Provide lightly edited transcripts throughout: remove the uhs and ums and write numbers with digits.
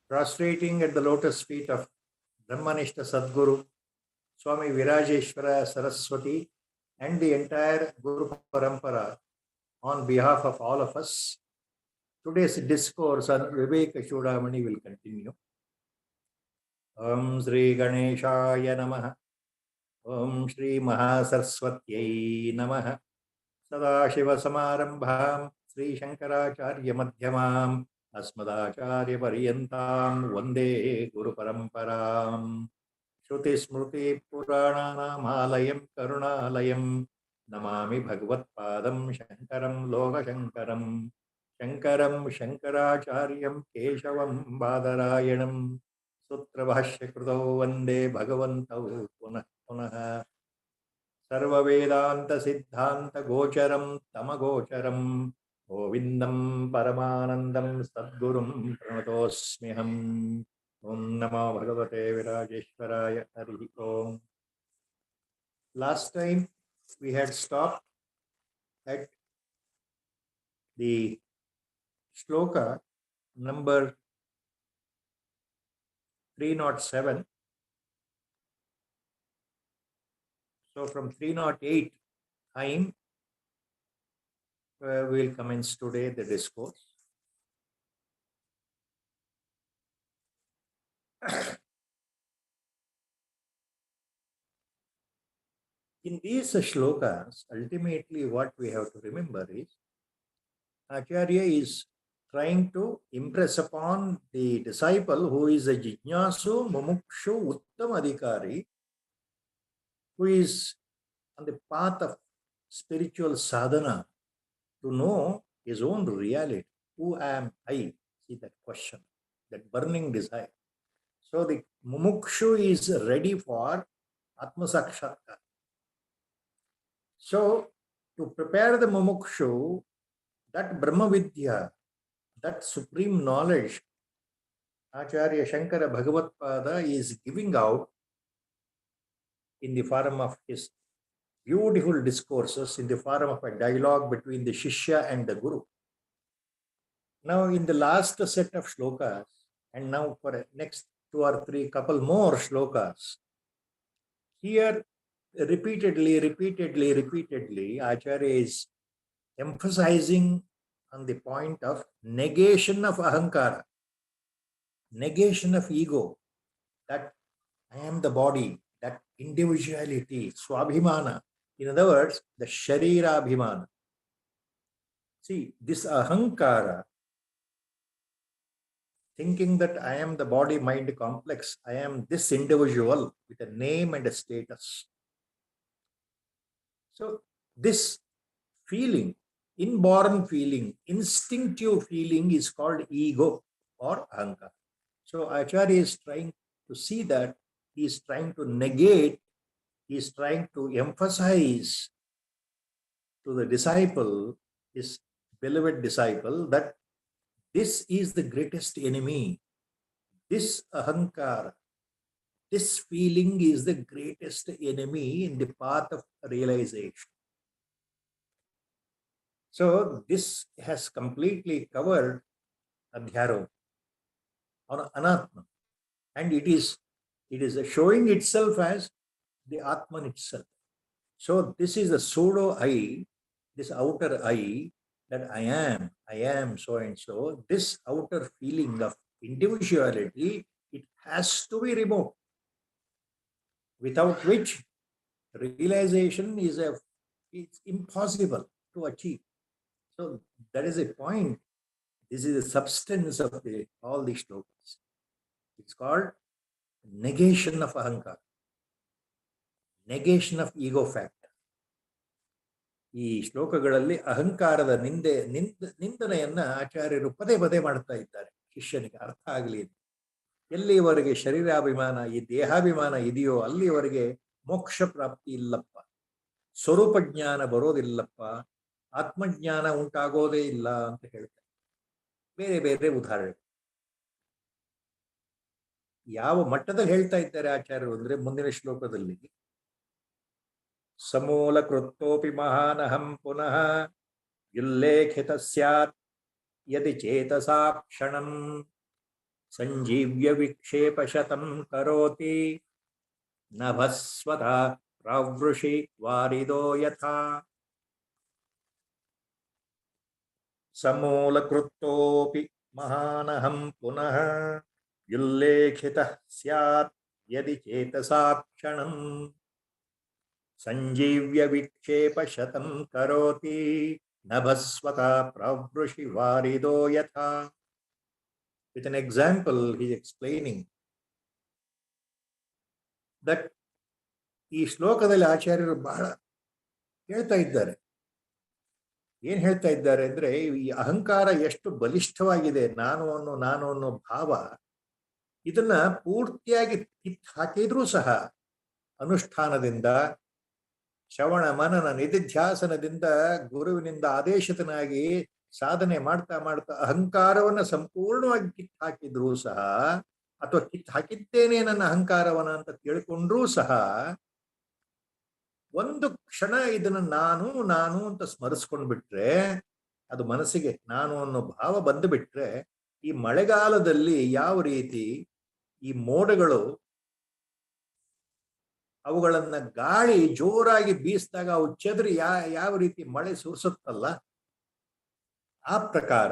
Prostrating at the lotus feet of Brahmanishta Sadguru, Swami Virajeshwara Saraswati, and the entire Guru Parampara, on behalf of all of us, today's discourse on Viveka Chudamani will continue. Om Sri Ganeshaya Namaha. Om Shri Mahasaraswatyai Namaha. Sadashiva Samarambham Sri Shankaracharya Madhyamam Asmadacharya Paryantam Vande Guru Paramparam. Shruti Smruti Purananam Alayam Karunalayam Namami Bhagavat Padam Shankaram Loka Shankaram Shankaram Shankaracharyam Keshavam Badarayanam Sutra Bhashya Krutau Vande Bhagavantau Punah Punah Sarva Vedanta Siddhanta Gocharam Tamagocharam Govindam Paramanandam Sadgurum Pranatosmiham. Om Namo Bhagavate Virajeshwaraya Harihi Om. Last time we had stopped at the shloka number 307. So from 308 time, we will commence today the discourse. In these shlokas, ultimately what we have to remember is Acharya is trying to impress upon the disciple who is a Jijnasu, Mumukshu, Uttam Adhikari, who is on the path of spiritual sadhana, to know his own reality. Who am I? See that question, that burning desire. So the Mumukshu is ready for Atma Sakshatkar. So to prepare the Mumukshu, that Brahma Vidya, that supreme knowledge, Acharya Shankara Bhagavat Pada is giving out in the form of his beautiful discourses, in the form of a dialogue between the Shishya and the Guru. Now in the last set of shlokas, and now for the next 2 or 3 couple more shlokas, here repeatedly, Acharya is emphasizing on the point of negation of ahankara, negation of ego, that I am the body, that individuality, swabhimana. In other words, the sharira bhimana. See, this ahankara, thinking that I am the body-mind complex, I am this individual with a name and a status. So this feeling, inborn feeling, instinctive feeling is called ego or ahankara. So Acharya is trying to see that, he is trying to negate, he is trying to emphasize to the disciple, his beloved disciple, that this is the greatest enemy. This ahankara, this feeling is the greatest enemy in the path of realization. So this has completely covered Adhyaro or Anatma, and it is showing itself as the Atman itself. So this is the pseudo I, this outer I, that I am so and so. This outer feeling of individuality, it has to be removed, without which realization is it's impossible to achieve. So that is a point. This is the substance of all these shlokas. It's called negation of ahankara, negation of ego factor. ಈ ಶ್ಲೋಕಗಳಲ್ಲಿ ಅಹಂಕಾರದ ನಿಂದನೆಯನ್ನ ಆಚಾರ್ಯರು ಪದೇ ಪದೇ ಮಾಡ್ತಾ ಇದ್ದಾರೆ, ಶಿಷ್ಯನಿಗೆ ಅರ್ಥ ಆಗಲಿ. ಎಲ್ಲಿವರೆಗೆ ಶರೀರಾಭಿಮಾನ, ಈ ದೇಹಾಭಿಮಾನ ಇದೆಯೋ ಅಲ್ಲಿವರೆಗೆ ಮೋಕ್ಷ ಪ್ರಾಪ್ತಿ ಇಲ್ಲಪ್ಪ, ಸ್ವರೂಪ ಜ್ಞಾನ ಬರೋದಿಲ್ಲಪ್ಪ, ಆತ್ಮಜ್ಞಾನ ಉಂಟಾಗೋದೇ ಇಲ್ಲ ಅಂತ ಹೇಳ್ತಾರೆ. ಬೇರೆ ಬೇರೆ ಉದಾಹರಣೆ ಯಾವ ಮಟ್ಟದಲ್ಲಿ ಹೇಳ್ತಾ ಇದ್ದಾರೆ ಆಚಾರ್ಯರು ಅಂದ್ರೆ, ಮುಂದಿನ ಶ್ಲೋಕದಲ್ಲಿ ಸಮೂಲ ಕೃತೋಪಿ ಮಹಾನಹಂ ಪುನಃ ಯುಲ್ಲೇಖಿತ ಸ್ಯಾತ್ ಯದಿ ಚೇತಸಾ ಕ್ಷಣಂ sanjivya vikshep shatam karoti nabhasvata pravrushi varido yatha samolakrutopi mahanaham punah युल्लेखितः स्यात् यदि चेतसाक्षणम् संजीव्य विक्षेप शतं करोति नभस्वता प्रवृषि वारिदो यथा. With an example, he is explaining that ಈ ಶ್ಲೋಕದಲ್ಲಿ ಆಚಾರ್ಯರು ಬಹಳ ಹೇಳ್ತಾ ಇದ್ದಾರೆ. ಏನ್ ಹೇಳ್ತಾ ಇದ್ದಾರೆ ಅಂದ್ರೆ, ಈ ಅಹಂಕಾರ ಎಷ್ಟು ಬಲಿಷ್ಠವಾಗಿದೆ, ನಾನು ಅನ್ನೋ ಭಾವ, ಇದನ್ನ ಪೂರ್ತಿಯಾಗಿ ಕಿತ್ತು ಹಾಕಿದ್ರೂ ಸಹ ಅನುಷ್ಠಾನದಿಂದ, ಶ್ರವಣ ಮನನ ನಿಧಿಧ್ಯಾಸನದಿಂದ, ಗುರುವಿನಿಂದ ಆದೇಶಿತನಾಗಿ ಸಾಧನೆ ಮಾಡ್ತಾ ಮಾಡ್ತಾ ಅಹಂಕಾರವನ್ನ ಸಂಪೂರ್ಣವಾಗಿ ಕಿತ್ತು ಹಾಕಿದ್ರೂ ಸಹ, ಅಥವಾ ಕಿತ್ತು ಹಾಕಿದ್ದೇನೆ ನನ್ನ ಅಹಂಕಾರವನ್ನ ಅಂತ ತಿಳ್ಕೊಂಡ್ರೂ ಸಹ, ಒಂದು ಕ್ಷಣ ಇದನ್ನ ನಾನು ಅಂತ ಸ್ಮರಿಸ್ಕೊಂಡ್ ಬಿಟ್ರೆ, ಅದು ಮನಸ್ಸಿಗೆ ನಾನು ಅನ್ನೋ ಭಾವ ಬಂದು ಬಿಟ್ರೆ, ಈ ಮಳೆಗಾಲದಲ್ಲಿ ಯಾವ ರೀತಿ ಈ ಮೋಡಗಳು ಅವುಗಳನ್ನ ಗಾಳಿ ಜೋರಾಗಿ ಬೀಸಿದಾಗ ಅವು ಚೆದರಿ ಯಾವ ರೀತಿ ಮಳೆ ಸುರಿಸುತ್ತಲ್ಲ, ಆ ಪ್ರಕಾರ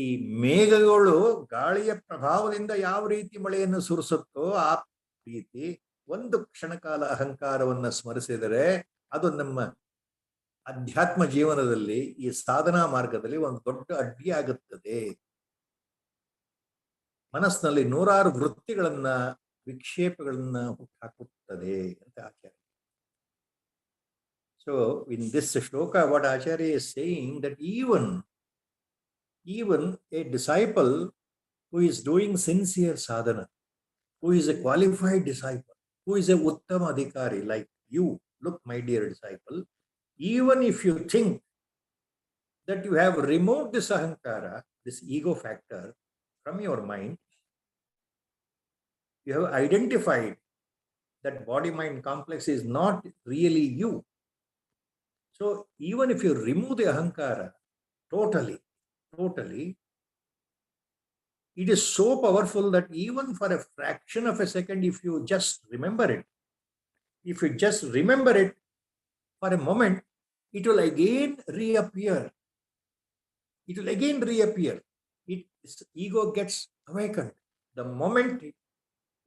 ಈ ಮೇಘಗಳು ಗಾಳಿಯ ಪ್ರಭಾವದಿಂದ ಯಾವ ರೀತಿ ಮಳೆಯನ್ನು ಸುರಿಸುತ್ತೋ ಆ ರೀತಿ ಒಂದು ಕ್ಷಣಕಾಲ ಅಹಂಕಾರವನ್ನ ಸ್ಮರಿಸಿದರೆ ಅದು ನಮ್ಮ ಅಧ್ಯಾತ್ಮ ಜೀವನದಲ್ಲಿ, ಈ ಸಾಧನಾ ಮಾರ್ಗದಲ್ಲಿ ಒಂದು ದೊಡ್ಡ ಅಡ್ಡಿಯಾಗುತ್ತದೆ. ಮನಸ್ಸಿನಲ್ಲಿ ನೂರಾರು ವೃತ್ತಿಗಳನ್ನ, ವಿಕ್ಷೇಪಗಳನ್ನ ಹುಟ್ಟಾಕುತ್ತದೆ ಅಂತ ಆಚಾರ್ಯ. So in this shloka, what Acharya is saying, that even a disciple who is doing sincere sadhana, who is a qualified disciple, who is a uttama adhikari like you, look my dear disciple, even if you think that you have removed this ahankara, this ego factor from your mind, you have identified that body-mind complex is not really you. So even if you remove the ahankara totally, it is so powerful that even for a fraction of a second, if you just remember it for a moment, it will again reappear. Its ego gets awakened. The moment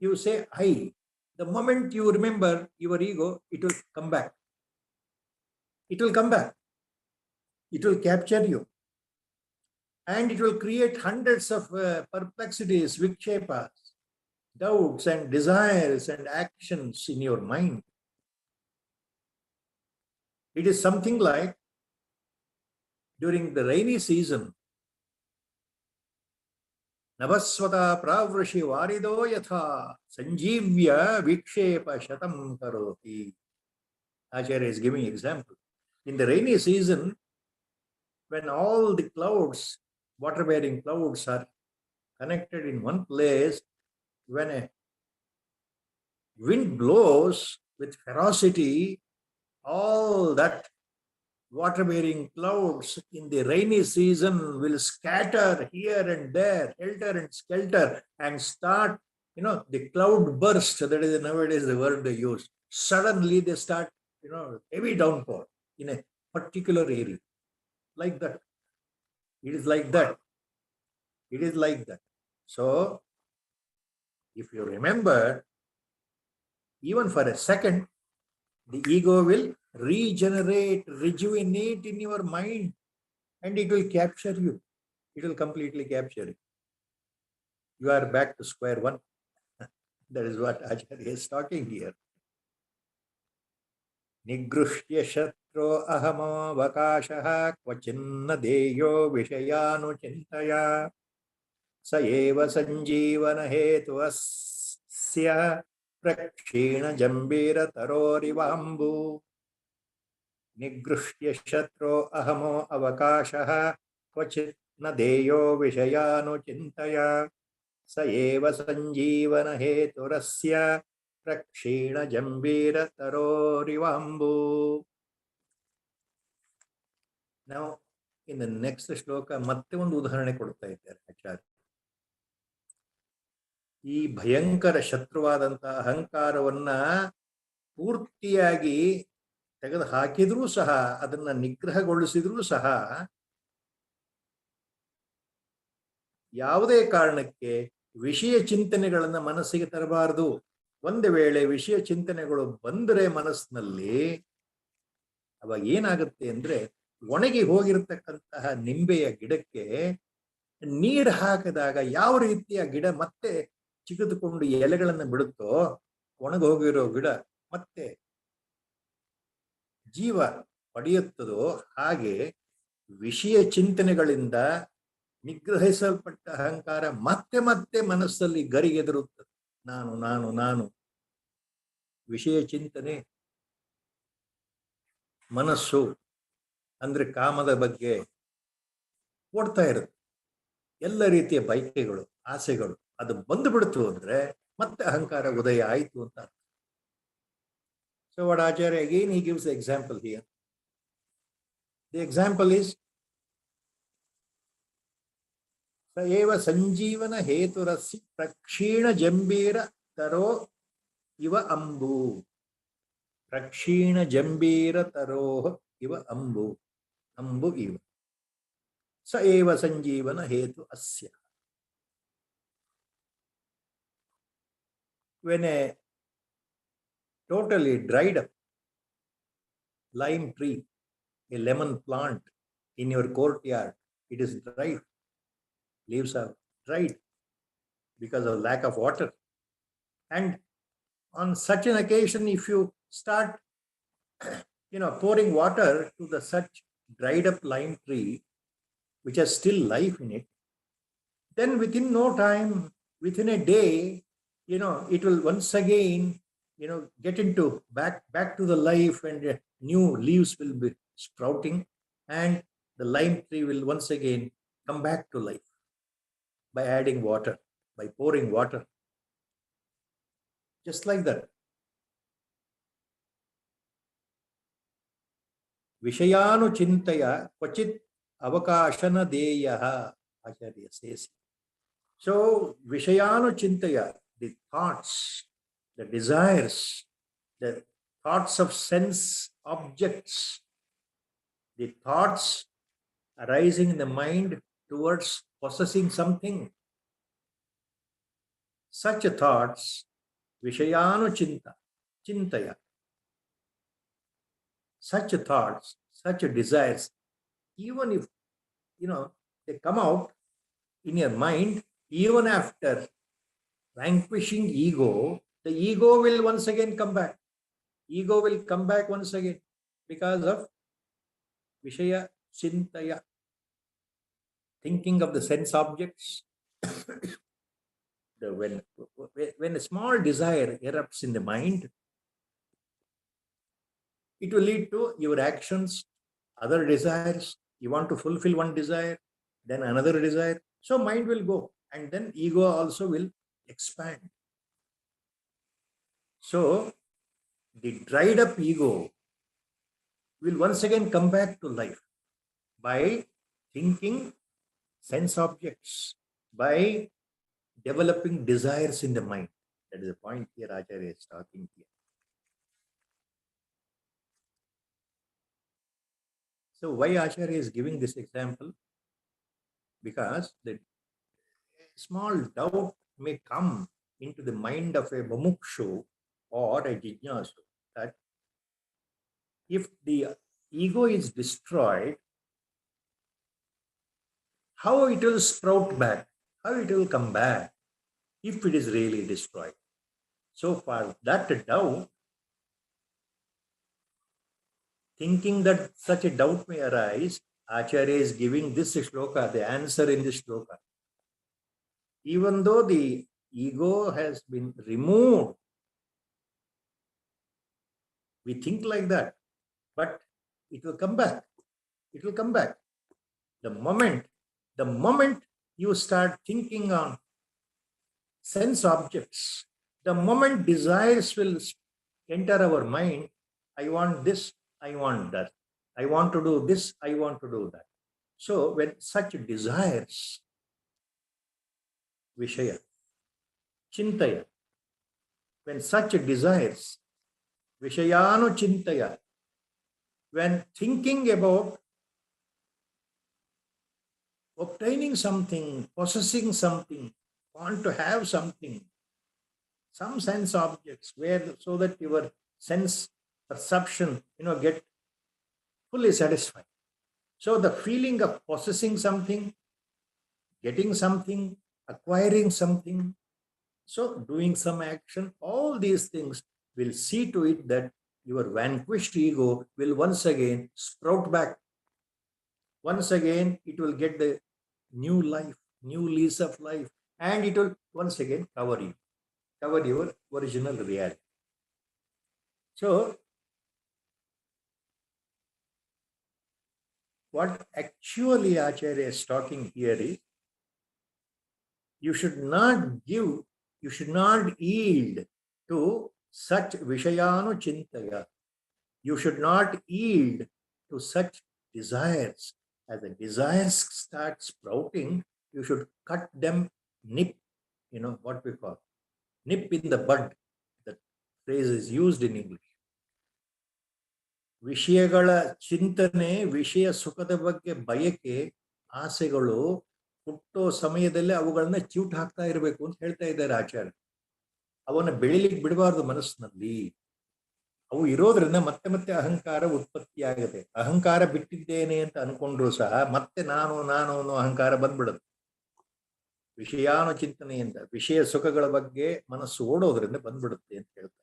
you say I, the moment you remember your ego, it will come back. It will capture you. And it will create hundreds of perplexities, vikshepas, doubts and desires and actions in your mind. It is something like during the rainy season, navasvata pravrishi varido yatha sanjivya vikshepa shatam karoti. Acharya is giving example. In the rainy season, when all the clouds, water-bearing clouds, are connected in one place, when a wind blows with ferocity, all that water-bearing clouds in the rainy season will scatter here and there, helter and skelter, and start, the cloud burst. That is nowadays the word they use. Suddenly they start, heavy downpour in a particular area. Like that. It is like that. So, if you remember, even for a second, the ego will rejuvenate in your mind, and it will capture you. It will completely capture you. You are back to square one. That is what Acharya is talking here. Nigrushya shatro ahamo vakashaha kvachinna deyo vishayanuchintaya saeva sanjivana hetuvasya prakshina jambira tarorivambu. Nigrushya shatro ahamo avakashaha kvachinna deyo vishayanuchintaya saeva sanjivana heturasya prakshina jambira tarorivambu. Now, In the next shloka, ಮತ್ತೆ ಒಂದು ಉದಾಹರಣೆ ಕೊಡ್ತಾ ಇದ್ದಾರೆ ಆಚಾರ್ಯ. ಈ ಭಯಂಕರ ಶತ್ರುವಾದಂತಹ ಅಹಂಕಾರವನ್ನ ಪೂರ್ತಿಯಾಗಿ ತೆಗೆದು ಹಾಕಿದ್ರೂ ಸಹ, ಅದನ್ನ ನಿಗ್ರಹಗೊಳಿಸಿದ್ರೂ ಸಹ, ಯಾವುದೇ ಕಾರಣಕ್ಕೆ ವಿಷಯ ಚಿಂತನೆಗಳನ್ನ ಮನಸ್ಸಿಗೆ ತರಬಾರದು. ಒಂದು ವೇಳೆ ವಿಷಯ ಚಿಂತನೆಗಳು ಬಂದರೆ ಮನಸ್ಸಿನಲ್ಲಿ, ಅವಾಗ ಏನಾಗುತ್ತೆ ಅಂದ್ರೆ, ಒಣಗಿ ಹೋಗಿರತಕ್ಕಂತಹ ನಿಂಬೆಯ ಗಿಡಕ್ಕೆ ನೀರು ಹಾಕಿದಾಗ ಯಾವ ರೀತಿಯ ಗಿಡ ಮತ್ತೆ ಚಿಗಿದುಕೊಂಡು ಎಲೆಗಳನ್ನು ಬಿಡುತ್ತೋ, ಒಣಗಿ ಹೋಗಿರೋ ಗಿಡ ಮತ್ತೆ ಜೀವ ಪಡೆಯುತ್ತದೋ, ಹಾಗೆ ವಿಷಯ ಚಿಂತನೆಗಳಿಂದ ನಿಗ್ರಹಿಸಲ್ಪಟ್ಟ ಅಹಂಕಾರ ಮತ್ತೆ ಮತ್ತೆ ಮನಸ್ಸಲ್ಲಿ ಗರಿಗೆದರುತ್ತದೆ. ನಾನು ನಾನು ನಾನು ವಿಷಯ ಚಿಂತನೆ, ಮನಸ್ಸು ಅಂದ್ರೆ ಕಾಮದ ಬಗ್ಗೆ ಓಡ್ತಾ ಇರುತ್ತೆ. ಎಲ್ಲ ರೀತಿಯ ಬಯಕೆಗಳು, ಆಸೆಗಳು ಅದು ಬಂದು ಬಿಡ್ತು ಅಂದ್ರೆ ಮತ್ತೆ ಅಹಂಕಾರ ಉದಯ ಆಯಿತು ಅಂತ. So what Acharya again he gives the example here. The example is Saeva Sanjeevana Heturasi Prakshina Jambira Taro Iva Ambu. Prakshina Jambira Taro Iva Ambu. Ambu Iva. Saeva Sanjeevana Hetu Asya. When a totally dried up lime tree, a lemon plant in your courtyard, it is dry. Leaves are dried because of lack of water. And on such an occasion, if you start, pouring water to the such dried up lime tree, which has still life in it, then within no time, within a day, it will once again, get into back to the life, and new leaves will be sprouting, and the lime tree will once again come back to life by adding water, by pouring water. Just like that. Vishayanu chintaya kvachit avakashana deyaha, Acharya says. So, Vishayanu chintaya, the thoughts, the desires, the thoughts of sense objects, the thoughts arising in the mind towards possessing something. Such thoughts, Vishayanu chintaya, such thoughts, such desires, even if, they come out in your mind, even after vanquishing ego, the ego will once again come back. Ego will come back once again because of Vishaya Chintaya, thinking of the sense objects. When a small desire erupts in the mind, it will lead to your actions, other desires. You want to fulfill one desire, then another desire. So mind will go, and then ego also will expand. So the dried up ego will once again come back to life by thinking sense objects, by developing desires in the mind. That is the point here Acharya is talking here. So why Acharya is giving this example? Because the small doubt may come into the mind of a mumukshu or a jijnasu, that if the ego is destroyed, how it will sprout back, how it will come back if it is really destroyed. So for that doubt, thinking that such a doubt may arise, Acharya is giving this shloka, the answer in this shloka. Even though the ego has been removed, we think like that, but it will come back. It will come back. The moment you start thinking on sense objects, the moment desires will enter our mind, I want this, I want that, I want to do this, I want to do that. So when such desires, Vishaya, Chintaya, when such desires, Vishayanu Chintaya, when thinking about obtaining something, possessing something, want to have something, some sense objects, where so that your sense perception, get fully satisfied. So the feeling of possessing something, getting something, acquiring something, so doing some action, all these things will see to it that your vanquished ego will once again sprout back. Once again, it will get the new life, new lease of life, and it will once again cover you, cover your original reality. So, what actually Acharya is talking here is you should not give, you should not yield to such Vishayanu Chintaya. You should not yield to such desires. As the desires start sprouting, you should cut them, nip, what we call nip in the bud. That phrase is used in English. ವಿಷಯಗಳ ಚಿಂತನೆ, ವಿಷಯ ಸುಖದ ಬಗ್ಗೆ ಬಯಕೆ, ಆಸೆಗಳು ಹುಟ್ಟೋ ಸಮಯದಲ್ಲಿ ಅವುಗಳನ್ನ ಚ್ಯೂಟ್ ಹಾಕ್ತಾ ಇರಬೇಕು ಅಂತ ಹೇಳ್ತಾ ಇದ್ದಾರೆ ಆಚಾರ್ಯ. ಅವನ್ನ ಬೆಳಿಲಿಕ್ಕೆ ಬಿಡಬಾರ್ದು ಮನಸ್ಸಿನಲ್ಲಿ. ಅವು ಇರೋದ್ರಿಂದ ಮತ್ತೆ ಮತ್ತೆ ಅಹಂಕಾರ ಉತ್ಪತ್ತಿಯಾಗುತ್ತೆ. ಅಹಂಕಾರ ಬಿಟ್ಟಿದ್ದೇನೆ ಅಂತ ಅನ್ಕೊಂಡ್ರು ಸಹ ಮತ್ತೆ ನಾನು ಅನ್ನೋ ಅಹಂಕಾರ ಬಂದ್ಬಿಡುತ್ತೆ. ವಿಷಯಾನು ಚಿಂತನೆಯಿಂದ, ವಿಷಯ ಸುಖಗಳ ಬಗ್ಗೆ ಮನಸ್ಸು ಓಡೋದ್ರಿಂದ ಬಂದ್ಬಿಡುತ್ತೆ ಅಂತ ಹೇಳ್ತಾರೆ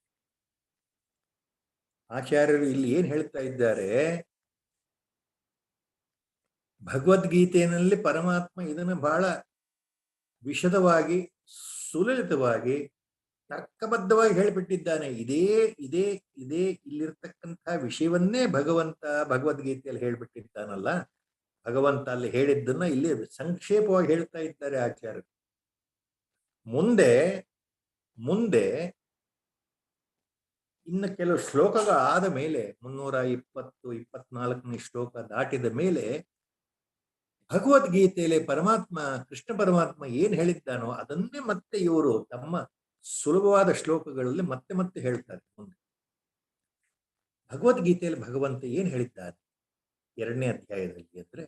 ಆಚಾರ್ಯರು. ಇಲ್ಲಿ ಏನ್ ಹೇಳ್ತಾ ಇದ್ದಾರೆ, ಭಗವದ್ಗೀತೆಯಲ್ಲಿ ಪರಮಾತ್ಮ ಇದನ್ನು ಬಹಳ ವಿಶದವಾಗಿ, ಸುಲಲಿತವಾಗಿ, ತರ್ಕಬದ್ಧವಾಗಿ ಹೇಳಿಬಿಟ್ಟಿದ್ದಾನೆ. ಇದೇ ಇದೇ ಇದೇ ಇಲ್ಲಿರ್ತಕ್ಕಂಥ ವಿಷಯವನ್ನೇ ಭಗವಂತ ಭಗವದ್ಗೀತೆಯಲ್ಲಿ ಹೇಳ್ಬಿಟ್ಟಿದ್ದಾನಲ್ಲ. ಭಗವಂತ ಅಲ್ಲಿ ಹೇಳಿದ್ದನ್ನ ಇಲ್ಲಿ ಸಂಕ್ಷೇಪವಾಗಿ ಹೇಳ್ತಾ ಇದ್ದಾರೆ ಆಚಾರ್ಯರು. ಮುಂದೆ ಮುಂದೆ ಇನ್ನು ಕೆಲವು ಶ್ಲೋಕಗಳು ಆದ ಮೇಲೆ, 324ನೇ ಶ್ಲೋಕ ದಾಟಿದ ಮೇಲೆ ಭಗವದ್ಗೀತೆಯಲ್ಲಿ ಪರಮಾತ್ಮ, ಕೃಷ್ಣ ಪರಮಾತ್ಮ ಏನ್ ಹೇಳಿದ್ದಾನೋ ಅದನ್ನೇ ಮತ್ತೆ ಇವರು ತಮ್ಮ ಸುಲಭವಾದ ಶ್ಲೋಕಗಳಲ್ಲಿ ಮತ್ತೆ ಮತ್ತೆ ಹೇಳ್ತಾರೆ. ಮುಂದೆ ಭಗವದ್ಗೀತೆಯಲ್ಲಿ ಭಗವಂತ ಏನ್ ಹೇಳಿದ್ದಾನೆ 2ನೇ ಅಧ್ಯಾಯದಲ್ಲಿ ಅಂದ್ರೆ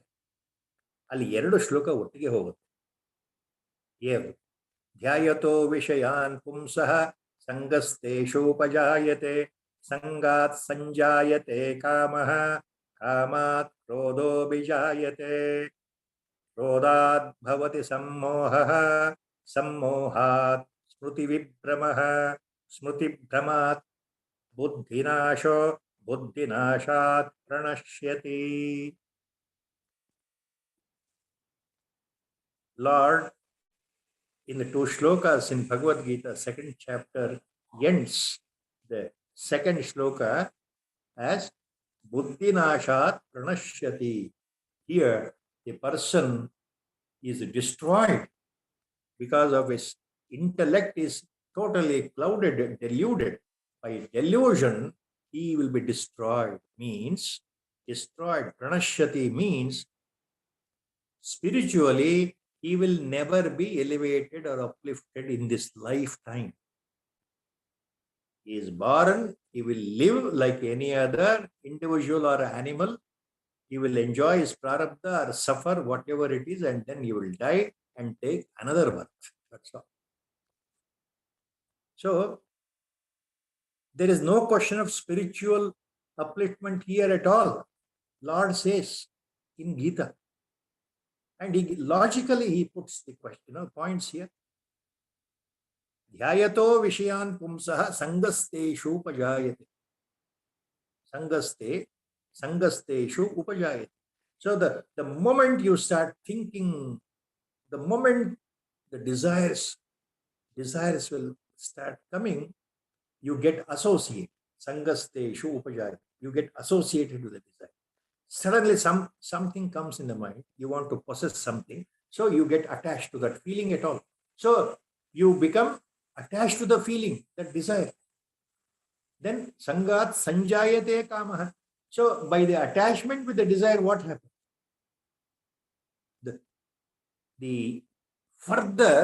ಅಲ್ಲಿ 2 ಶ್ಲೋಕ ಒಟ್ಟಿಗೆ ಹೋಗುತ್ತೆ. ಏನು? ಧ್ಯಾಯತೋ ವಿಷಯಾನ್ ಪುಂಸಃ ಸಂಗಸ್ತೇಷೂಪಜಾಯತೆ, ಸಂಗಾತ್ ಸಂಜಾಯತೆ ಕಾಮಃ, ಕಾಮಾತ್ ಕ್ರೋಧೋ ಬಿಜಾಯತೆ, ಕ್ರೋಧಾತ್ ಭವತಿ ಸಮ್ಮೋಹಃ, ಸಮ್ಮೋಹಾತ್ ಸ್ಮೃತಿವಿಭ್ರಮಃ, ಸ್ಮೃತಿಭ್ರಮಾತ್ ಬುದ್ಧಿನಾಶೋ, ಬುದ್ಧಿನಾಶಾತ್ ಪ್ರಣಶ್ಯತಿ. Lord, in the 2 shlokas in Bhagavad Gita, 2nd chapter, ends the 2nd shloka as Buddhinashat Pranashyati. Here, the person is destroyed because of his intellect is totally clouded, deluded. By delusion, he will be destroyed. Means destroyed. Pranashyati means spiritually he will never be elevated or uplifted in this lifetime. He is born, he will live like any other individual or animal. He will enjoy his prarabdha or suffer whatever it is, and then he will die and take another birth. That's all. So, there is no question of spiritual upliftment here at all. Lord says in Gita. And logically he puts the question, points here. Dhyayato vishayan pumsaha sangasteshu upajayate. Sangasteshu upajayate. So the moment you start thinking, the moment the desires will start coming, you get associated. Sangasteshu upajayate. You get associated with the desire. Suddenly something comes in the mind, you want to possess something, so you get attached to that feeling at all. So you become attached to the feeling, that desire. Then sangat sanjayate kamah. So by the attachment with the desire, what happens? the further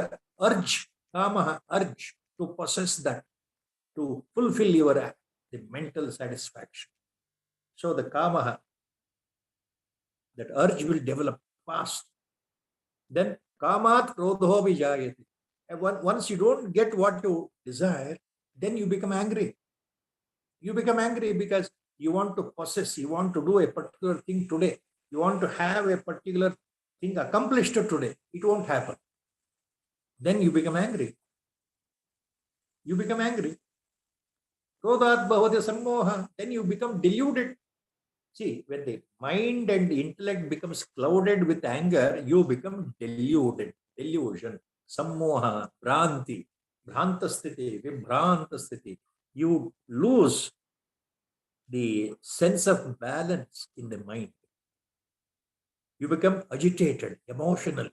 urge, kamaha, urge to possess that, to fulfill your the mental satisfaction. So the kamaha, that urge will develop fast. Then kamat krodho vijayati. And once you don't get what you desire, then you become angry. You become angry because you want to possess, you want to do a particular thing today. You want to have a particular thing accomplished today. It won't happen. Then you become angry. You become angry. Krodhat bhavati sammoha. Then you become deluded. See, when the mind and the intellect becomes clouded with anger, you become deluded. Delusion. Sammoha. Bhranti. Bhrantasthiti. Vibhrantasthiti. You lose the sense of balance in the mind. You become agitated, emotional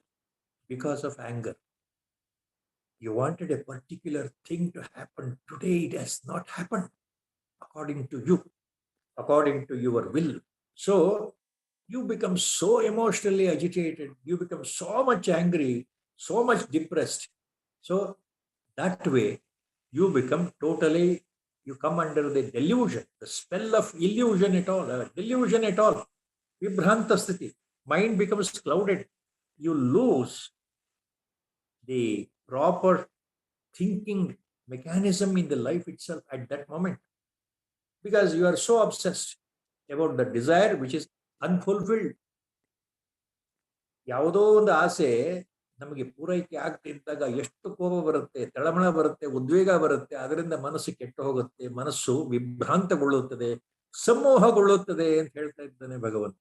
because of anger. You wanted a particular thing to happen. Today it has not happened according to you, according to your will. So you become so emotionally agitated. You become so much angry, so much depressed. So that way you become totally, you come under the delusion, the spell of illusion at all, delusion at all. Vibhrantasthiti. Mind becomes clouded. You lose the proper thinking mechanism in the life itself at that moment, because you are so obsessed about the desire which is unfulfilled. ಯಾವುದೋ ಒಂದು ಆಸೆ ನಮಗೆ ಪೂರೈಕೆ ಆಗ್ತಿದ್ದಾಗ ಎಷ್ಟು ಕೋಪ ಬರುತ್ತೆ, ತಳಮಳ ಬರುತ್ತೆ, ಉದ್ವೇಗ ಬರುತ್ತೆ, ಅದರಿಂದ ಮನಸ್ಸು ಕೆಟ್ಟು ಹೋಗುತ್ತೆ, ಮನಸ್ಸು ವಿಭ್ರಾಂತಗೊಳ್ಳುತ್ತದೆ, ಸಮೋಹಗೊಳ್ಳುತ್ತದೆ ಅಂತ ಹೇಳ್ತಾ ಇದ್ದಾನೆ ಭಗವಂತ.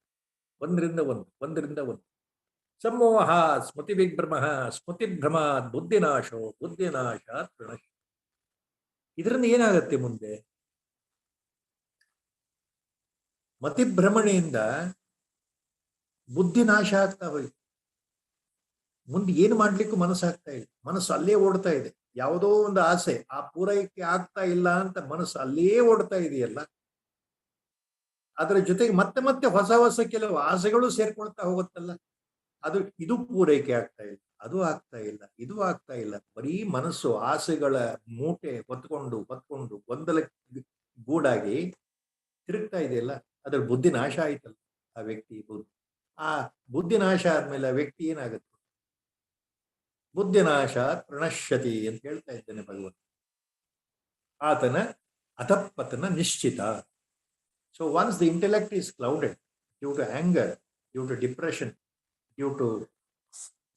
ಒಂದರಿಂದ ಒಂದು ಸಮೋಹ ಸ್ಮೃತಿ ವಿಭ್ರಮ, ಸ್ಮೃತಿ ಭ್ರಮ ಬುದ್ಧಿನಾಶೋ, ಬುದ್ಧಿನಾಶ ಪ್ರಣಶ. ಇದರಿಂದ ಏನಾಗತ್ತೆ ಮುಂದೆ? ಮತಿಭ್ರಮಣೆಯಿಂದ ಬುದ್ಧಿ ನಾಶ ಆಗ್ತಾ ಹೋಯ್ತು. ಮುಂದೆ ಏನು ಮಾಡ್ಲಿಕ್ಕೂ ಮನಸ್ಸಾಗ್ತಾ ಇಲ್ಲ, ಮನಸ್ಸು ಅಲ್ಲೇ ಓಡ್ತಾ ಇದೆ. ಯಾವುದೋ ಒಂದು ಆಸೆ ಆ ಪೂರೈಕೆ ಆಗ್ತಾ ಇಲ್ಲ ಅಂತ ಮನಸ್ಸು ಅಲ್ಲೇ ಓಡ್ತಾ ಇದೆಯಲ್ಲ, ಅದರ ಜೊತೆಗೆ ಮತ್ತೆ ಮತ್ತೆ ಹೊಸ ಹೊಸ ಕೆಲವು ಆಸೆಗಳು ಸೇರ್ಕೊಳ್ತಾ ಹೋಗುತ್ತಲ್ಲ, ಅದು ಇದು ಪೂರೈಕೆ ಆಗ್ತಾ ಇಲ್ಲ, ಅದು ಆಗ್ತಾ ಇಲ್ಲ, ಇದು ಆಗ್ತಾ ಇಲ್ಲ. ಬರೀ ಮನಸ್ಸು ಆಸೆಗಳ ಮೂಟೆ ಹೊತ್ಕೊಂಡು ಗೊಂದಲ ಗೂಡಾಗಿ ತಿರುಗ್ತಾ ಇದೆಯಲ್ಲ, ಅದ್ರ ಬುದ್ಧಿ ನಾಶ ಆಯ್ತಲ್ಲ ಆ ವ್ಯಕ್ತಿ. ಆ ಬುದ್ಧಿ ನಾಶ ಆದ್ಮೇಲೆ ಆ ವ್ಯಕ್ತಿ ಏನಾಗುತ್ತೆ? ಬುದ್ಧಿನಾಶ ಪ್ರಣಶ್ಯತಿ ಅಂತ ಹೇಳ್ತಾ ಇದ್ದೇನೆ ಭಗವಂತ. ಆತನ ಅಧಪತನ ನಿಶ್ಚಿತ. So once the intellect is clouded due to anger, due to depression, due to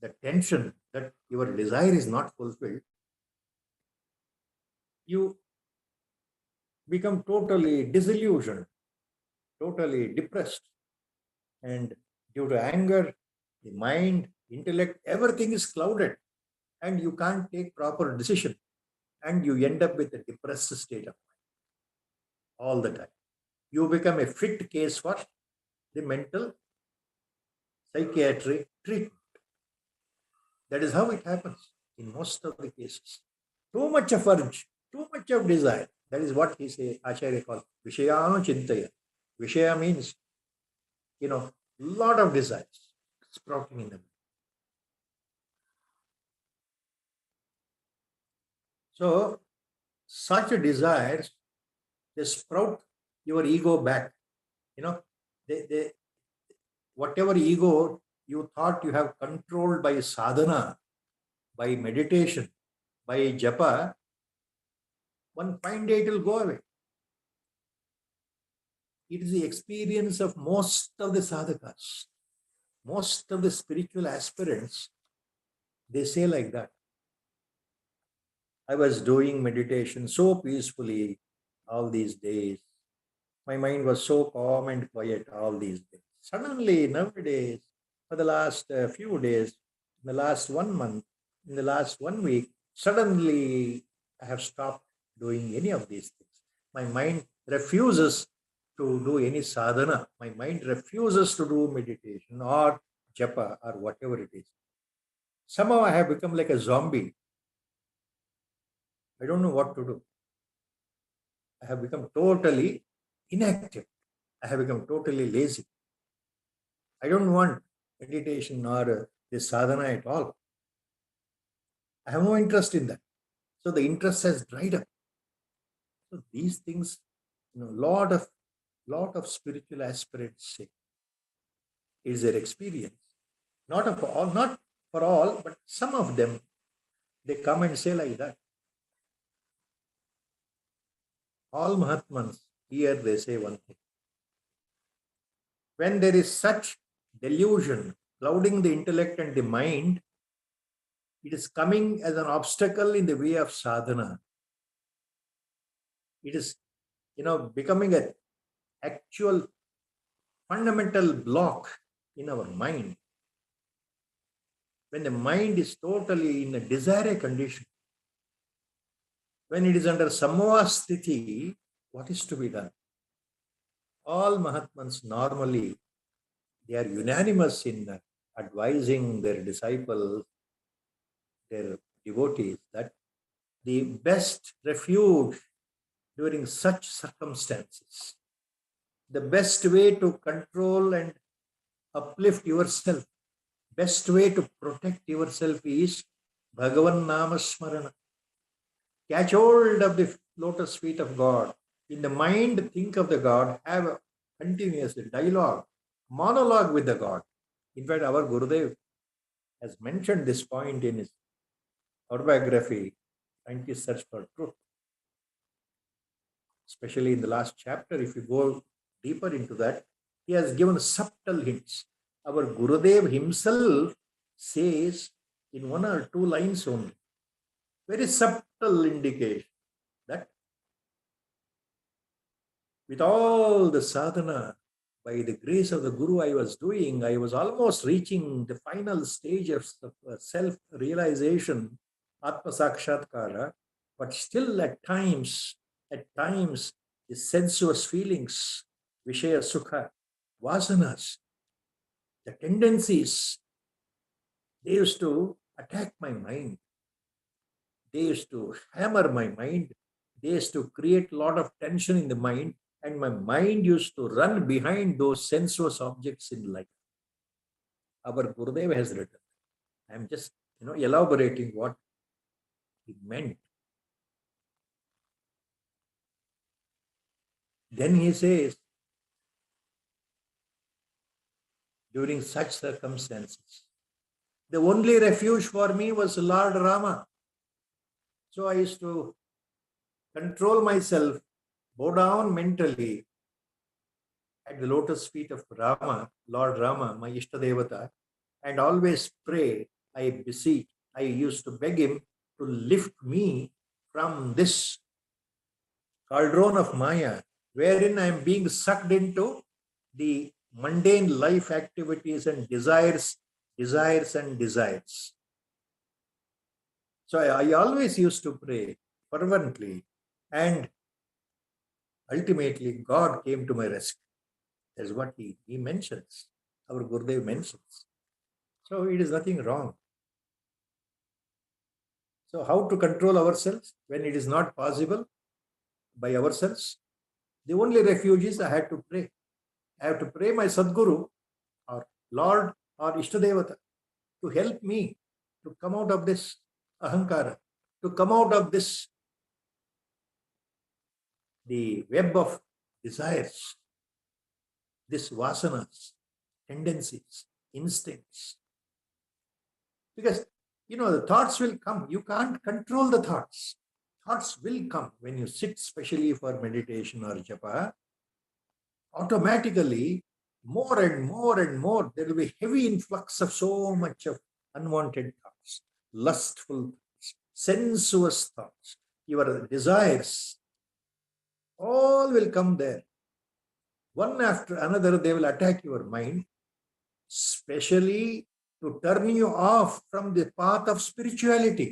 the tension that your desire is not fulfilled, you become totally disillusioned, totally depressed. And due to anger, the mind, intellect, everything is clouded and you can't take proper decision, and you end up with a depressed state of mind all the time. You become a fit case for the mental psychiatric treatment. That is how it happens in most of the cases. Too much of urge, too much of desire. That is what he say, Acharya calls Vishayano Chintaya. Vishaya means, lot of desires sprouting in them. So such desires, they sprout your ego back. They whatever ego you thought you have controlled by sadhana, by meditation, by japa, one fine day it will go away. It is the experience of most of the sadhakas, most of the spiritual aspirants. They say like that. I was doing meditation so peacefully all these days. My mind was so calm and quiet all these days. Suddenly, nowadays, for the last few days, in the last 1 month, in the last 1 week, suddenly I have stopped doing any of these things. My mind refuses to do any sadhana. My mind refuses to do meditation or japa or whatever it is. Somehow I have become like a zombie. I don't know what to do. I have become totally inactive. I have become totally lazy. I don't want meditation or this sadhana at all. I have no interest in that. So the interest has dried up. So these things, lot of spiritual aspirants say is their experience. Not for all, but some of them, they come and say like that. All Mahatmas, here they say one thing. When there is such delusion clouding the intellect and the mind, it is coming as an obstacle in the way of sadhana. It is, becoming an actual fundamental block in our mind. When the mind is totally in a desire condition, when it is under sammoha sthiti, what is to be done? All Mahatmas normally, they are unanimous in advising their disciples, their devotees, that the best refuge during such circumstances, the best way to control and uplift yourself, best way to protect yourself is Bhagavan Nama Smarana. Catch hold of the lotus feet of God. In the mind, think of the God, have a continuous dialogue, monologue with the God. In fact, our Gurudev has mentioned this point in his autobiography, Scientists Search for Truth. Especially in the last chapter, if you go deeper into that, he has given subtle hints. Our Gurudev himself says in one or two lines only, very subtle indication that with all the sadhana, by the grace of the Guru I was doing, I was almost reaching the final stage of self-realization, Atma Sakshatkara, but still at times, the sensuous feelings, Vishaya Sukha, Vasanas, the tendencies, they used to attack my mind. They used to hammer my mind. They used to create a lot of tension in the mind, and my mind used to run behind those sensuous objects in life. Our Gurudev has written. I am just, elaborating what he meant. Then he says, during such circumstances, the only refuge for me was Lord Rama. So I used to control myself, bow down mentally at the lotus feet of Rama, Lord Rama, my Ishtadevata, and always pray, I beseech, I used to beg him to lift me from this cauldron of Maya, wherein I am being sucked into the mundane life activities and desires. So I always used to pray fervently, and ultimately God came to my rescue. That's what he mentions, our Gurudev mentions. So it is nothing wrong. So how to control ourselves when it is not possible by ourselves? The only refuge is I had to pray. I have to pray my Sadguru or Lord or Ishtadevata to help me to come out of this ahankara, to come out of this, the web of desires, this vasanas, tendencies, instincts. Because, the thoughts will come. You can't control the thoughts. Thoughts will come when you sit, especially for meditation or japa. Automatically, more and more and more, there will be heavy influx of so much of unwanted thoughts, lustful thoughts, sensuous thoughts, your desires, all will come there. One after another, they will attack your mind, especially to turn you off from the path of spirituality.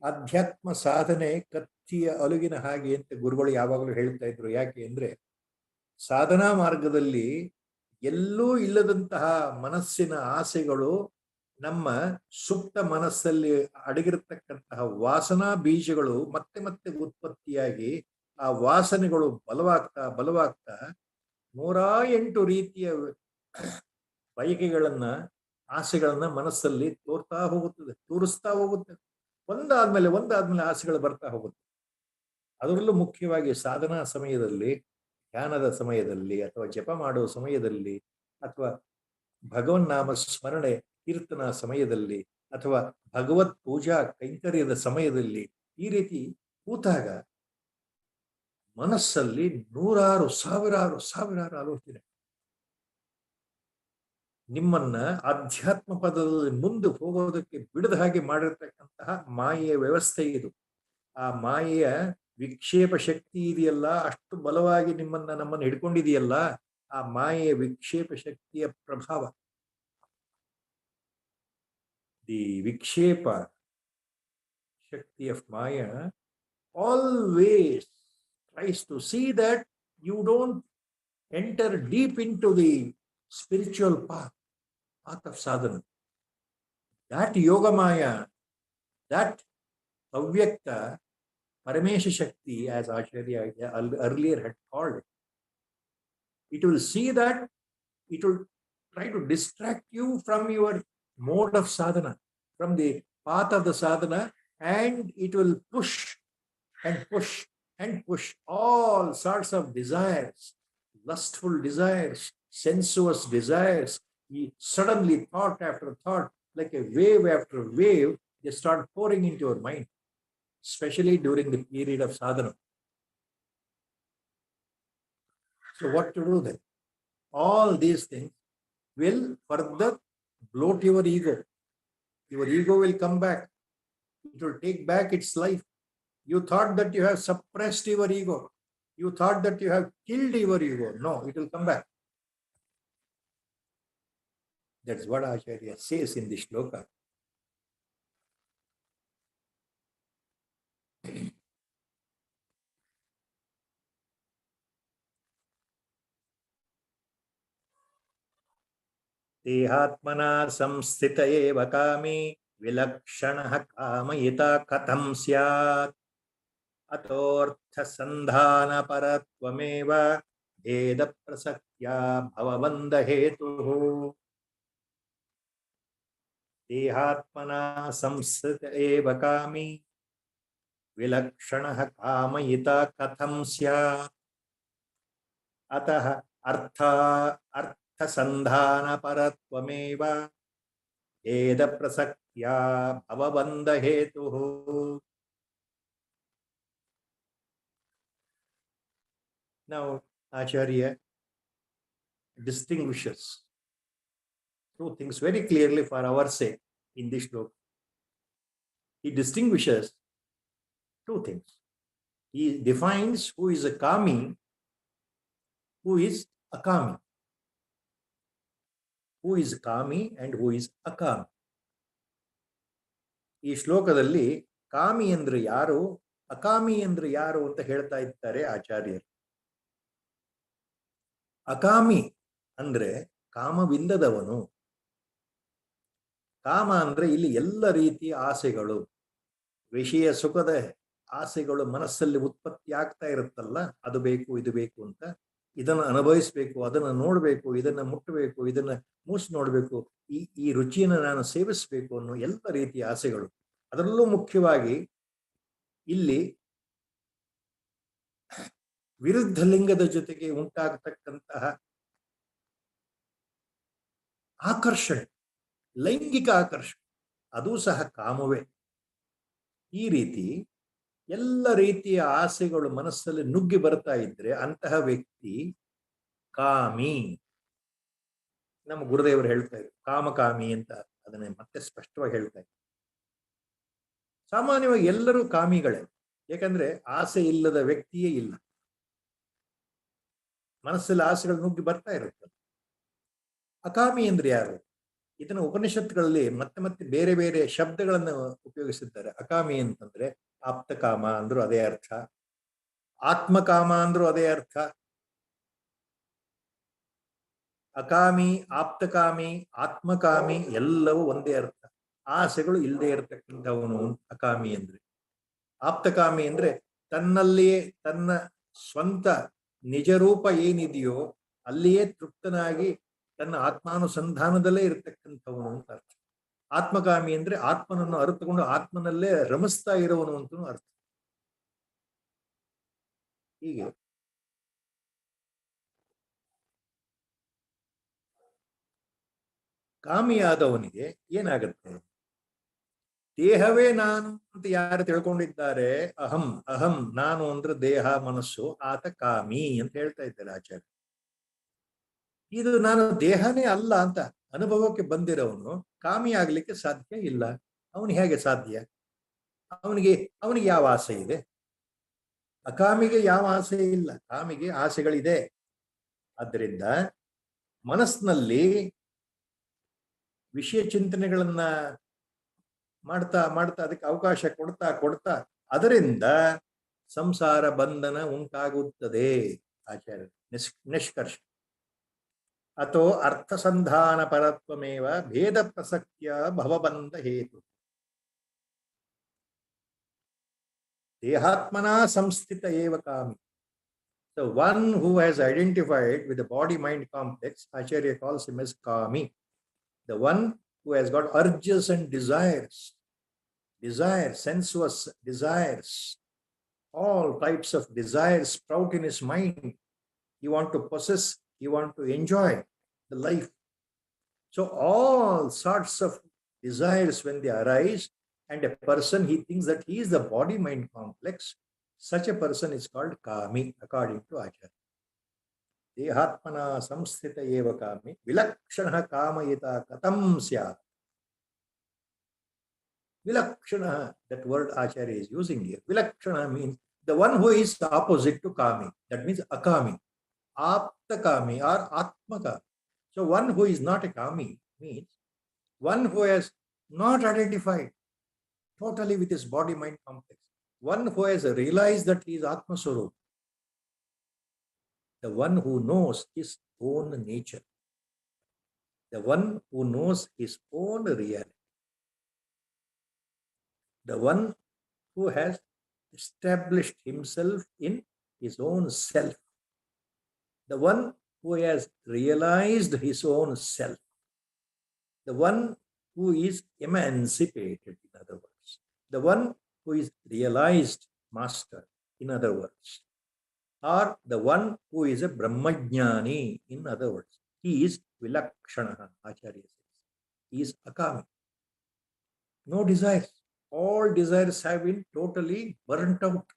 ಅಧ್ಯಾತ್ಮ ಸಾಧನೆ ಕತ್ತಿಯ ಅಲುಗಿನ ಹಾಗೆ ಅಂತ ಗುರುಗಳು ಯಾವಾಗಲೂ ಹೇಳ್ತಾ ಇದ್ರು. ಯಾಕೆ ಅಂದ್ರೆ ಸಾಧನಾ ಮಾರ್ಗದಲ್ಲಿ ಎಲ್ಲೂ ಇಲ್ಲದಂತಹ ಮನಸ್ಸಿನ ಆಸೆಗಳು ನಮ್ಮ ಸುಪ್ತ ಮನಸ್ಸಲ್ಲಿ ಅಡಗಿರತಕ್ಕಂತಹ ವಾಸನಾ ಬೀಜಗಳು ಮತ್ತೆ ಮತ್ತೆ ಉತ್ಪತ್ತಿಯಾಗಿ ಆ ವಾಸನೆಗಳು ಬಲವಾಗ್ತಾ 108 ರೀತಿಯ ಬಯಕೆಗಳನ್ನ ಆಸೆಗಳನ್ನ ಮನಸ್ಸಲ್ಲಿ ತೋರಿಸ್ತಾ ಹೋಗುತ್ತೆ. ಒಂದಾದ್ಮೇಲೆ ಆಸೆಗಳು ಬರ್ತಾ ಹೋಗುತ್ತೆ. ಅದರಲ್ಲೂ ಮುಖ್ಯವಾಗಿ ಸಾಧನಾ ಸಮಯದಲ್ಲಿ, ಧ್ಯಾನದ ಸಮಯದಲ್ಲಿ, ಅಥವಾ ಜಪ ಮಾಡುವ ಸಮಯದಲ್ಲಿ, ಅಥವಾ ಭಗವನ್ ನಾಮ ಸ್ಮರಣೆ ಕೀರ್ತನಾ ಸಮಯದಲ್ಲಿ, ಅಥವಾ ಭಗವತ್ ಪೂಜಾ ಕೈಂಕರ್ಯದ ಸಮಯದಲ್ಲಿ ಈ ರೀತಿ ಕೂತಾಗ ಮನಸ್ಸಲ್ಲಿ ನೂರಾರು ಸಾವಿರಾರು ಆಲೋಚನೆ ನಿಮ್ಮನ್ನ ಆಧ್ಯಾತ್ಮ ಪದದಲ್ಲಿ ಮುಂದೆ ಹೋಗೋದಕ್ಕೆ ಬಿಡದ ಹಾಗೆ ಮಾಡಿರ್ತಕ್ಕಂತಹ ಮಾಯೆಯ ವ್ಯವಸ್ಥೆ ಇದು. ಆ ಮಾಯೆಯ ವಿಕ್ಷೇಪ ಶಕ್ತಿ ಇದೆಯಲ್ಲ, ಅಷ್ಟು ಬಲವಾಗಿ ನಮ್ಮನ್ನು ಹಿಡ್ಕೊಂಡಿದೆಯಲ್ಲ, ಆ ಮಾಯೆಯ ವಿಕ್ಷೇಪ ಶಕ್ತಿಯ ಪ್ರಭಾವ. ದಿ ವಿಕ್ಷೇಪ ಶಕ್ತಿ ಆಫ್ ಮಾಯಾ always tries to see that you don't enter deep into the spiritual path of sadhana. That yoga maya, that avyakta paramesha shakti, as Acharya earlier had called it, it will see that it will try to distract you from your mode of sadhana, from the path of the sadhana, and it will push all sorts of desires, lustful desires, sensuous desires. Suddenly, thought after thought, like a wave after wave, they start pouring into your mind, especially during the period of sadhana. So what to do then? All these things will further bloat your ego. Your ego will come back. It will take back its life. You thought that you have suppressed your ego. You thought that you have killed your ego. No, it will come back. That's what Acharya says in this shloka. Dehatmana samsthita eva kami vilakshana kamayita katham syat atortha sandhana paratvameva veda prasakya bhavavanda hetuhu. Dehatmana samsthita eva kami vilakshana kamayita katham syat ataha artha sandhana paratvameva veda prasakya bhavavanda hetuhu. Now, Acharya distinguishes two things very clearly for our sake in this book. He distinguishes two things. He defines who is a kami, who is akami. Who is kami and who is akami. ಈ ಶ್ಲೋಕದಲ್ಲಿ ಕಾಮಿ ಅಂದ್ರೆ ಯಾರು, ಅಕಾಮಿ ಅಂದ್ರೆ ಯಾರು ಅಂತ ಹೇಳ್ತಾ ಇದ್ದಾರೆ ಆಚಾರ್ಯರು. ಅಕಾಮಿ ಅಂದ್ರೆ ಕಾಮವಿಲ್ಲದವನು. ಕಾಮ ಅಂದ್ರೆ ಇಲ್ಲಿ ಎಲ್ಲ ರೀತಿಯ ಆಸೆಗಳು, ವಿಷಯ ಸುಖದ ಆಸೆಗಳು ಮನಸ್ಸಲ್ಲಿ ಉತ್ಪತ್ತಿ ಆಗ್ತಾ ಇರುತ್ತಲ್ಲ, ಅದು ಬೇಕು ಇದು ಬೇಕು ಅಂತ, ಇದನ್ನು ಅನುಭವಿಸ್ಬೇಕು, ಅದನ್ನು ನೋಡ್ಬೇಕು, ಇದನ್ನ ಮುಟ್ಟಬೇಕು, ಇದನ್ನ ಮೂಸಿ ನೋಡ್ಬೇಕು, ಈ ರುಚಿಯನ್ನು ನಾನು ಸೇವಿಸಬೇಕು ಅನ್ನೋ ಎಲ್ಲ ರೀತಿಯ ಆಸೆಗಳು. ಅದರಲ್ಲೂ ಮುಖ್ಯವಾಗಿ ಇಲ್ಲಿ ವಿರುದ್ಧ ಲಿಂಗದ ಜೊತೆಗೆ ಉಂಟಾಗತಕ್ಕಂತಹ ಆಕರ್ಷಣೆ, ಲೈಂಗಿಕ ಆಕರ್ಷಣೆ, ಅದು ಸಹ ಕಾಮವೇ. ಈ ರೀತಿ ಎಲ್ಲ ರೀತಿಯ ಆಸೆಗಳು ಮನಸ್ಸಲ್ಲಿ ನುಗ್ಗಿ ಬರ್ತಾ ಇದ್ರೆ ಅಂತಹ ವ್ಯಕ್ತಿ ಕಾಮಿ. ನಮ್ಮ ಗುರುದೇವರು ಹೇಳ್ತಾ ಇದ್ರು ಕಾಮಕಾಮಿ ಅಂತ, ಅದನ್ನೇ ಮತ್ತೆ ಸ್ಪಷ್ಟವಾಗಿ ಹೇಳ್ತಾ ಇದ್ರು. ಸಾಮಾನ್ಯವಾಗಿ ಎಲ್ಲರೂ ಕಾಮಿಗಳೇ, ಯಾಕಂದ್ರೆ ಆಸೆ ಇಲ್ಲದ ವ್ಯಕ್ತಿಯೇ ಇಲ್ಲ. ಮನಸ್ಸಲ್ಲಿ ಆಸೆಗಳು ನುಗ್ಗಿ ಬರ್ತಾ ಇರುತ್ತೆ. ಅಕಾಮಿ ಅಂದ್ರೆ ಯಾರು? ಇದನ್ನು ಉಪನಿಷತ್ತುಗಳಲ್ಲಿ ಮತ್ತೆ ಮತ್ತೆ ಬೇರೆ ಬೇರೆ ಶಬ್ದಗಳನ್ನು ಉಪಯೋಗಿಸಿದ್ದಾರೆ. ಅಕಾಮಿ ಅಂತಂದ್ರೆ ಆಪ್ತಕಾಮ ಅಂದ್ರು ಅದೇ ಅರ್ಥ, ಆತ್ಮಕಾಮ ಅಂದ್ರು ಅದೇ ಅರ್ಥ. ಅಕಾಮಿ, ಆಪ್ತಕಾಮಿ, ಆತ್ಮಕಾಮಿ ಎಲ್ಲವೂ ಒಂದೇ ಅರ್ಥ. ಆಸೆಗಳು ಇಲ್ಲದೆ ಇರತಕ್ಕಂಥವನು ಅಕಾಮಿ ಅಂದ್ರೆ. ಆಪ್ತಕಾಮಿ ಅಂದ್ರೆ ತನ್ನಲ್ಲಿಯೇ ತನ್ನ ಸ್ವಂತ ನಿಜರೂಪ ಏನಿದೆಯೋ ಅಲ್ಲಿಯೇ ತೃಪ್ತನಾಗಿ ತನ್ನ ಆತ್ಮಾನುಸಂಧಾನದಲ್ಲೇ ಇರತಕ್ಕಂಥವನು ಅಂತ ಅರ್ಥ. ಆತ್ಮಕಾಮಿ ಅಂದ್ರೆ ಆತ್ಮನನ್ನು ಅರಿತುಕೊಂಡು ಆತ್ಮನಲ್ಲೇ ರಮಿಸ್ತಾ ಇರುವವನು ಅಂತನೂ ಅರ್ಥ. ಹೀಗೆ ಕಾಮಿಯಾದವನಿಗೆ ಏನಾಗುತ್ತೆ? ದೇಹವೇ ನಾನು ಅಂತ ಯಾರು ತಿಳ್ಕೊಂಡಿದ್ದಾರೆ, ಅಹಂ ಅಹಂ ನಾನು ಅಂದ್ರೆ ದೇಹ ಮನಸ್ಸು, ಆತ ಕಾಮಿ ಅಂತ ಹೇಳ್ತಾ ಇದ್ದಾರೆ ಆಚಾರ್ಯ. ಇದು ನಾನು ದೇಹನೇ ಅಲ್ಲ ಅಂತ ಅನುಭವಕ್ಕೆ ಬಂದಿರೋವನು ಕಾಮಿ ಆಗ್ಲಿಕ್ಕೆ ಸಾಧ್ಯ ಇಲ್ಲ. ಅವನಿಗೆ ಹೇಗೆ ಸಾಧ್ಯ? ಅವನಿಗೆ ಯಾವ ಆಸೆ ಇದೆ? ಅಕಾಮಿಗೆ ಯಾವ ಆಸೆ ಇಲ್ಲ, ಕಾಮಿಗೆ ಆಸೆಗಳಿದೆ. ಆದ್ದರಿಂದ ಮನಸ್ಸಿನಲ್ಲಿ ವಿಷಯ ಚಿಂತನೆಗಳನ್ನ ಮಾಡ್ತಾ ಮಾಡ್ತಾ ಅದಕ್ಕೆ ಅವಕಾಶ ಕೊಡ್ತಾ ಕೊಡ್ತಾ ಅದರಿಂದ ಸಂಸಾರ ಬಂಧನ ಉಂಟಾಗುತ್ತದೆ. ಆಚಾರ್ಯ ನಿಷ್ಕರ್ಷ ಅಥೋ ಅರ್ಥಸಂಧಾನ ಪರತ್ವಮೇವ ಭೇದ ಪ್ರಸಕ್ತಿಯ ಭವಬಂಧ ಹೇತು. ದೇಹಾತ್ಮನ ಸಂಸ್ಥಿತ ಏವ ಕಾಮಿ. The one who has identified with the body-mind complex, Acharya calls him as kami. The one who has got urges and desires, sensuous desires, all types of desires sprout in his mind. He wants to possess, he wants to enjoy the life. So all sorts of desires, when they arise, and a person, he thinks that he is the body-mind complex, such a person is called kami, according to Acharya. Dehatmana samsthita eva kami vilakshana kamayita katam syat. Vilakshana, that word Acharya is using here. Vilakshana means the one who is opposite to kami. That means akami, aptakami or atmakami. So one who is not a kami means one who has not identified totally with his body-mind complex. One who has realized that he is Atma Swarup. The one who knows his own nature. The one who knows his own reality. The one who has established himself in his own self. The one who has realized his own self. The one who is emancipated, in other words. The one who is realized master, in other words. Or the one who is a Brahmajnani, in other words. He is Vilakshana, Acharya says. He is Akami. No desires. All desires have been totally burnt out.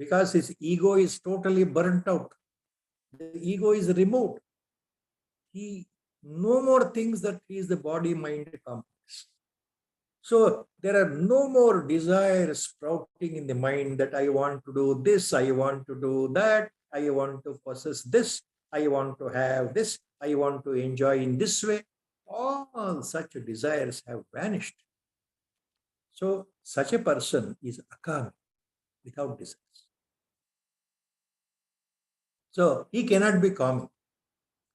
Because his ego is totally burnt out. The ego is removed. He no more thinks that he is the body-mind complex. So there are no more desires sprouting in the mind that I want to do this, I want to do that, I want to possess this, I want to have this, I want to enjoy in this way. All such desires have vanished. So such a person is akami, without desires. So he cannot be kami.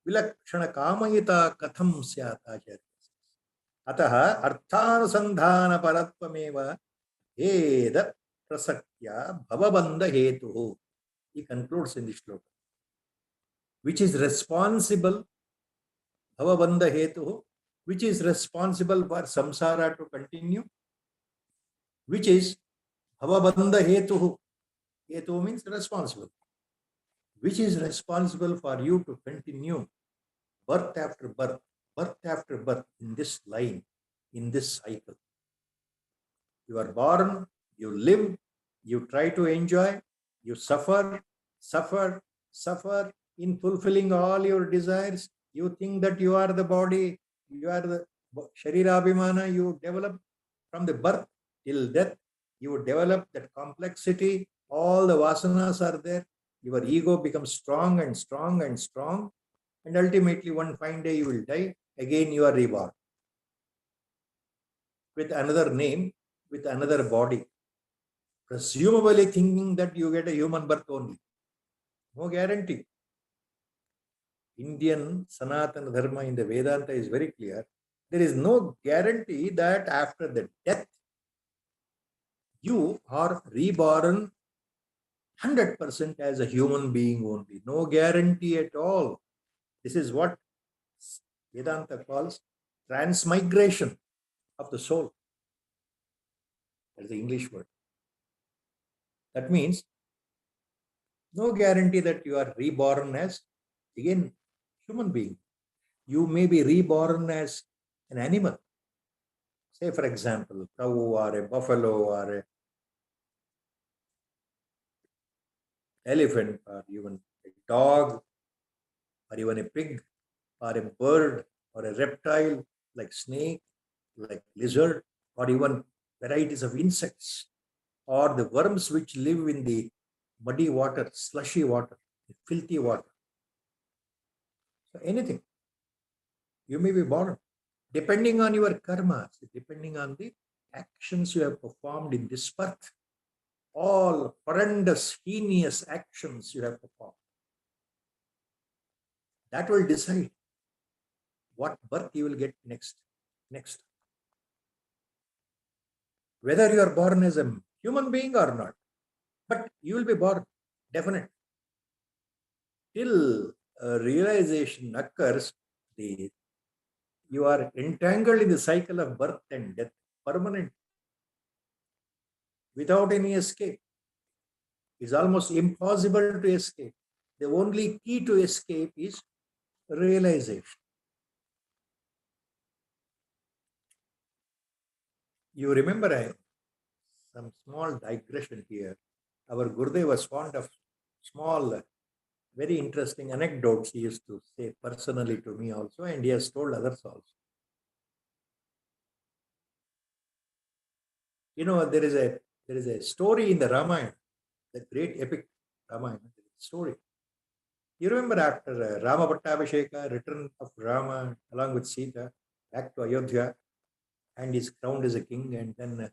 Vilakshana kamayita katham syat, Acharya. अतः अर्थानुसंधान परत्वमेव भेद प्रसक्त्या भवबंध हेतु. He concludes in this shloka. Which is responsible, bhavabandha hetu, which is responsible for samsara to continue, which is bhavabandha hetu. Hetu means responsible. Which is responsible for you to continue birth after birth in this line, in this cycle. You are born, you live, you try to enjoy, you suffer in fulfilling all your desires. You think that you are the body, you are the Sharirabhimana, you develop from the birth till death, you develop that complexity, all the vasanas are there, your ego becomes strong and strong and strong, and ultimately one fine day you will die. Again you are reborn with another name, with another body, presumably thinking that you get a human birth only. No guarantee. Indian Sanatana Dharma in the Vedanta is very clear. There is no guarantee that after the death you are reborn 100% as a human being only. No guarantee at all. This is what Vedanta calls transmigration of the soul. That is the English word. That means no guarantee that you are reborn as, again, human being. You may be reborn as an animal. Say, for example, cow or a buffalo or a elephant or even a dog or even a pig or a bird or a reptile like snake, like lizard, or even varieties of insects or the worms which live in the muddy water, slushy water, filthy water. So anything, you may be born depending on your karma, depending on the actions you have performed in this birth, all horrendous, heinous actions you have performed. That will decide what birth you will get next. Whether you are born as a human being or not, but you will be born, definite. Till realization occurs, you are entangled in the cycle of birth and death, permanent, without any escape. It's almost impossible to escape. The only key to escape is realization. You remember some small digression here. Our Gurudev was fond of small, very interesting anecdotes he used to say personally to me also, and he has told others also. You know, there is a story in the Ramayana, the great epic Ramayana story. You remember after Rama Pattabhisheka, return of Rama along with Sita back to Ayodhya, and is crowned as a king, and then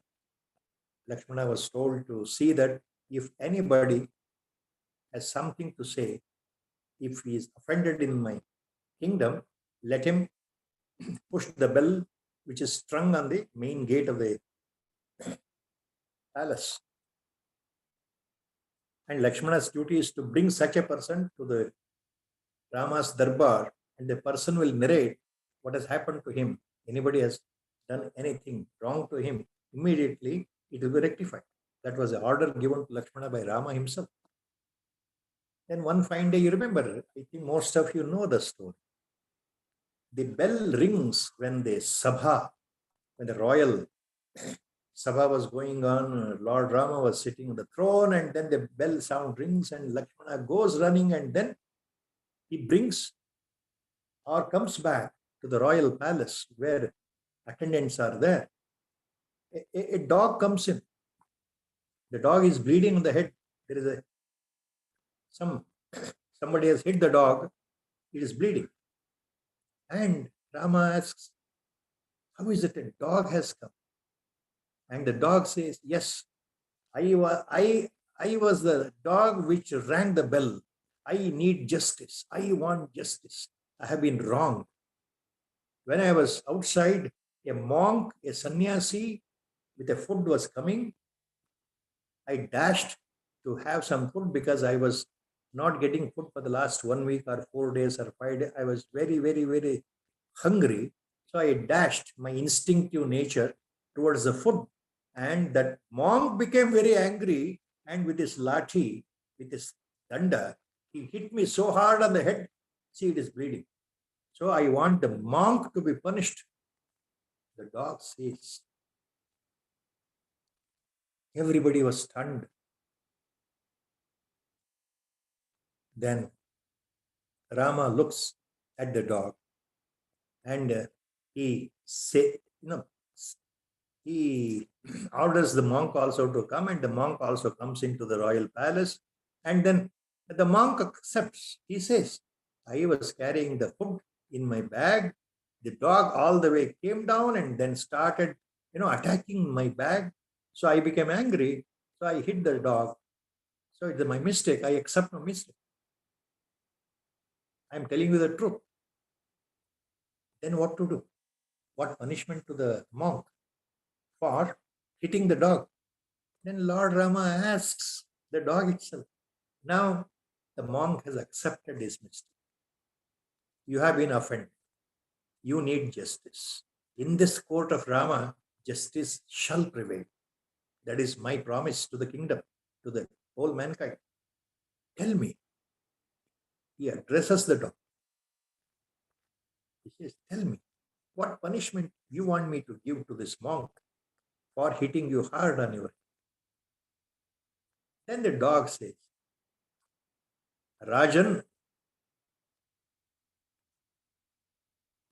Lakshmana was told to see that if anybody has something to say, if he is offended in my kingdom, let him push the bell which is strung on the main gate of the palace. And Lakshmana's duty is to bring such a person to the Rama's darbar, and the person will narrate what has happened to him. Anybody has done anything wrong to him, immediately it will be rectified. That was the order given to Lakshmana by Rama himself. Then one fine day, you remember, I think most of you know the story. The bell rings when the Sabha, when the royal Sabha was going on, Lord Rama was sitting on the throne, and then the bell sound rings, and Lakshmana goes running, and then he brings or comes back to the royal palace where attendants are there. A dog comes in. The dog is bleeding on the head. There is somebody has hit the dog. It is bleeding. And Rama asks, how is it a dog has come? And the dog says, yes, I was the dog which rang the bell. I need justice. I want justice. I have been wronged. When I was outside, a monk, a sannyasi with a food was coming. I dashed to have some food because I was not getting food for the last 1 week or 4 days or 5 days. I was very, very, very hungry. So I dashed my instinctive nature towards the food. And that monk became very angry, and with his lathi, with his danda, he hit me so hard on the head. See, it is bleeding. So I want the monk to be punished. The dog says. Everybody was stunned. Then Rama looks at the dog, and he orders the monk also to come, and the monk also comes into the royal palace. And then the monk accepts. He says, I was carrying the food in my bag. The dog all the way came down and then started, attacking my bag. So I became angry. So I hit the dog. So it's my mistake. I accept my mistake. I'm telling you the truth. Then what to do? What punishment to the monk for hitting the dog? Then Lord Rama asks the dog itself. Now the monk has accepted his mistake. You have been offended. you need justice. In this court of Rama, justice shall prevail. That is my promise to the kingdom, to the whole mankind. Tell me. He addresses the dog. He says, tell me, what punishment you want me to give to this monk for hitting you hard on your head? Then the dog says, Rajan,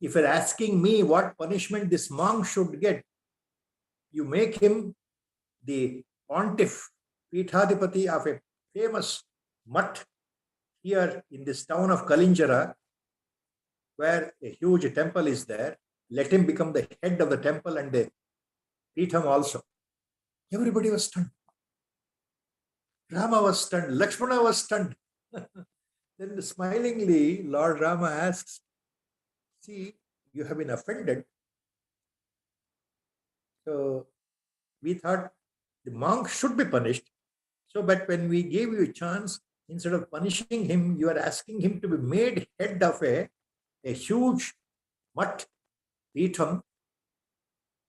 if you're asking me what punishment this monk should get, you make him the pontiff, Pithadipati of a famous mutt here in this town of Kalinjara, where a huge temple is there. Let him become the head of the temple and the Pitham also. Everybody was stunned. Rama was stunned. Lakshmana was stunned. Then smilingly, Lord Rama asks, see, you have been offended. So we thought the monk should be punished. So, but when we gave you a chance, instead of punishing him, you are asking him to be made head of a huge mutt, Pitham,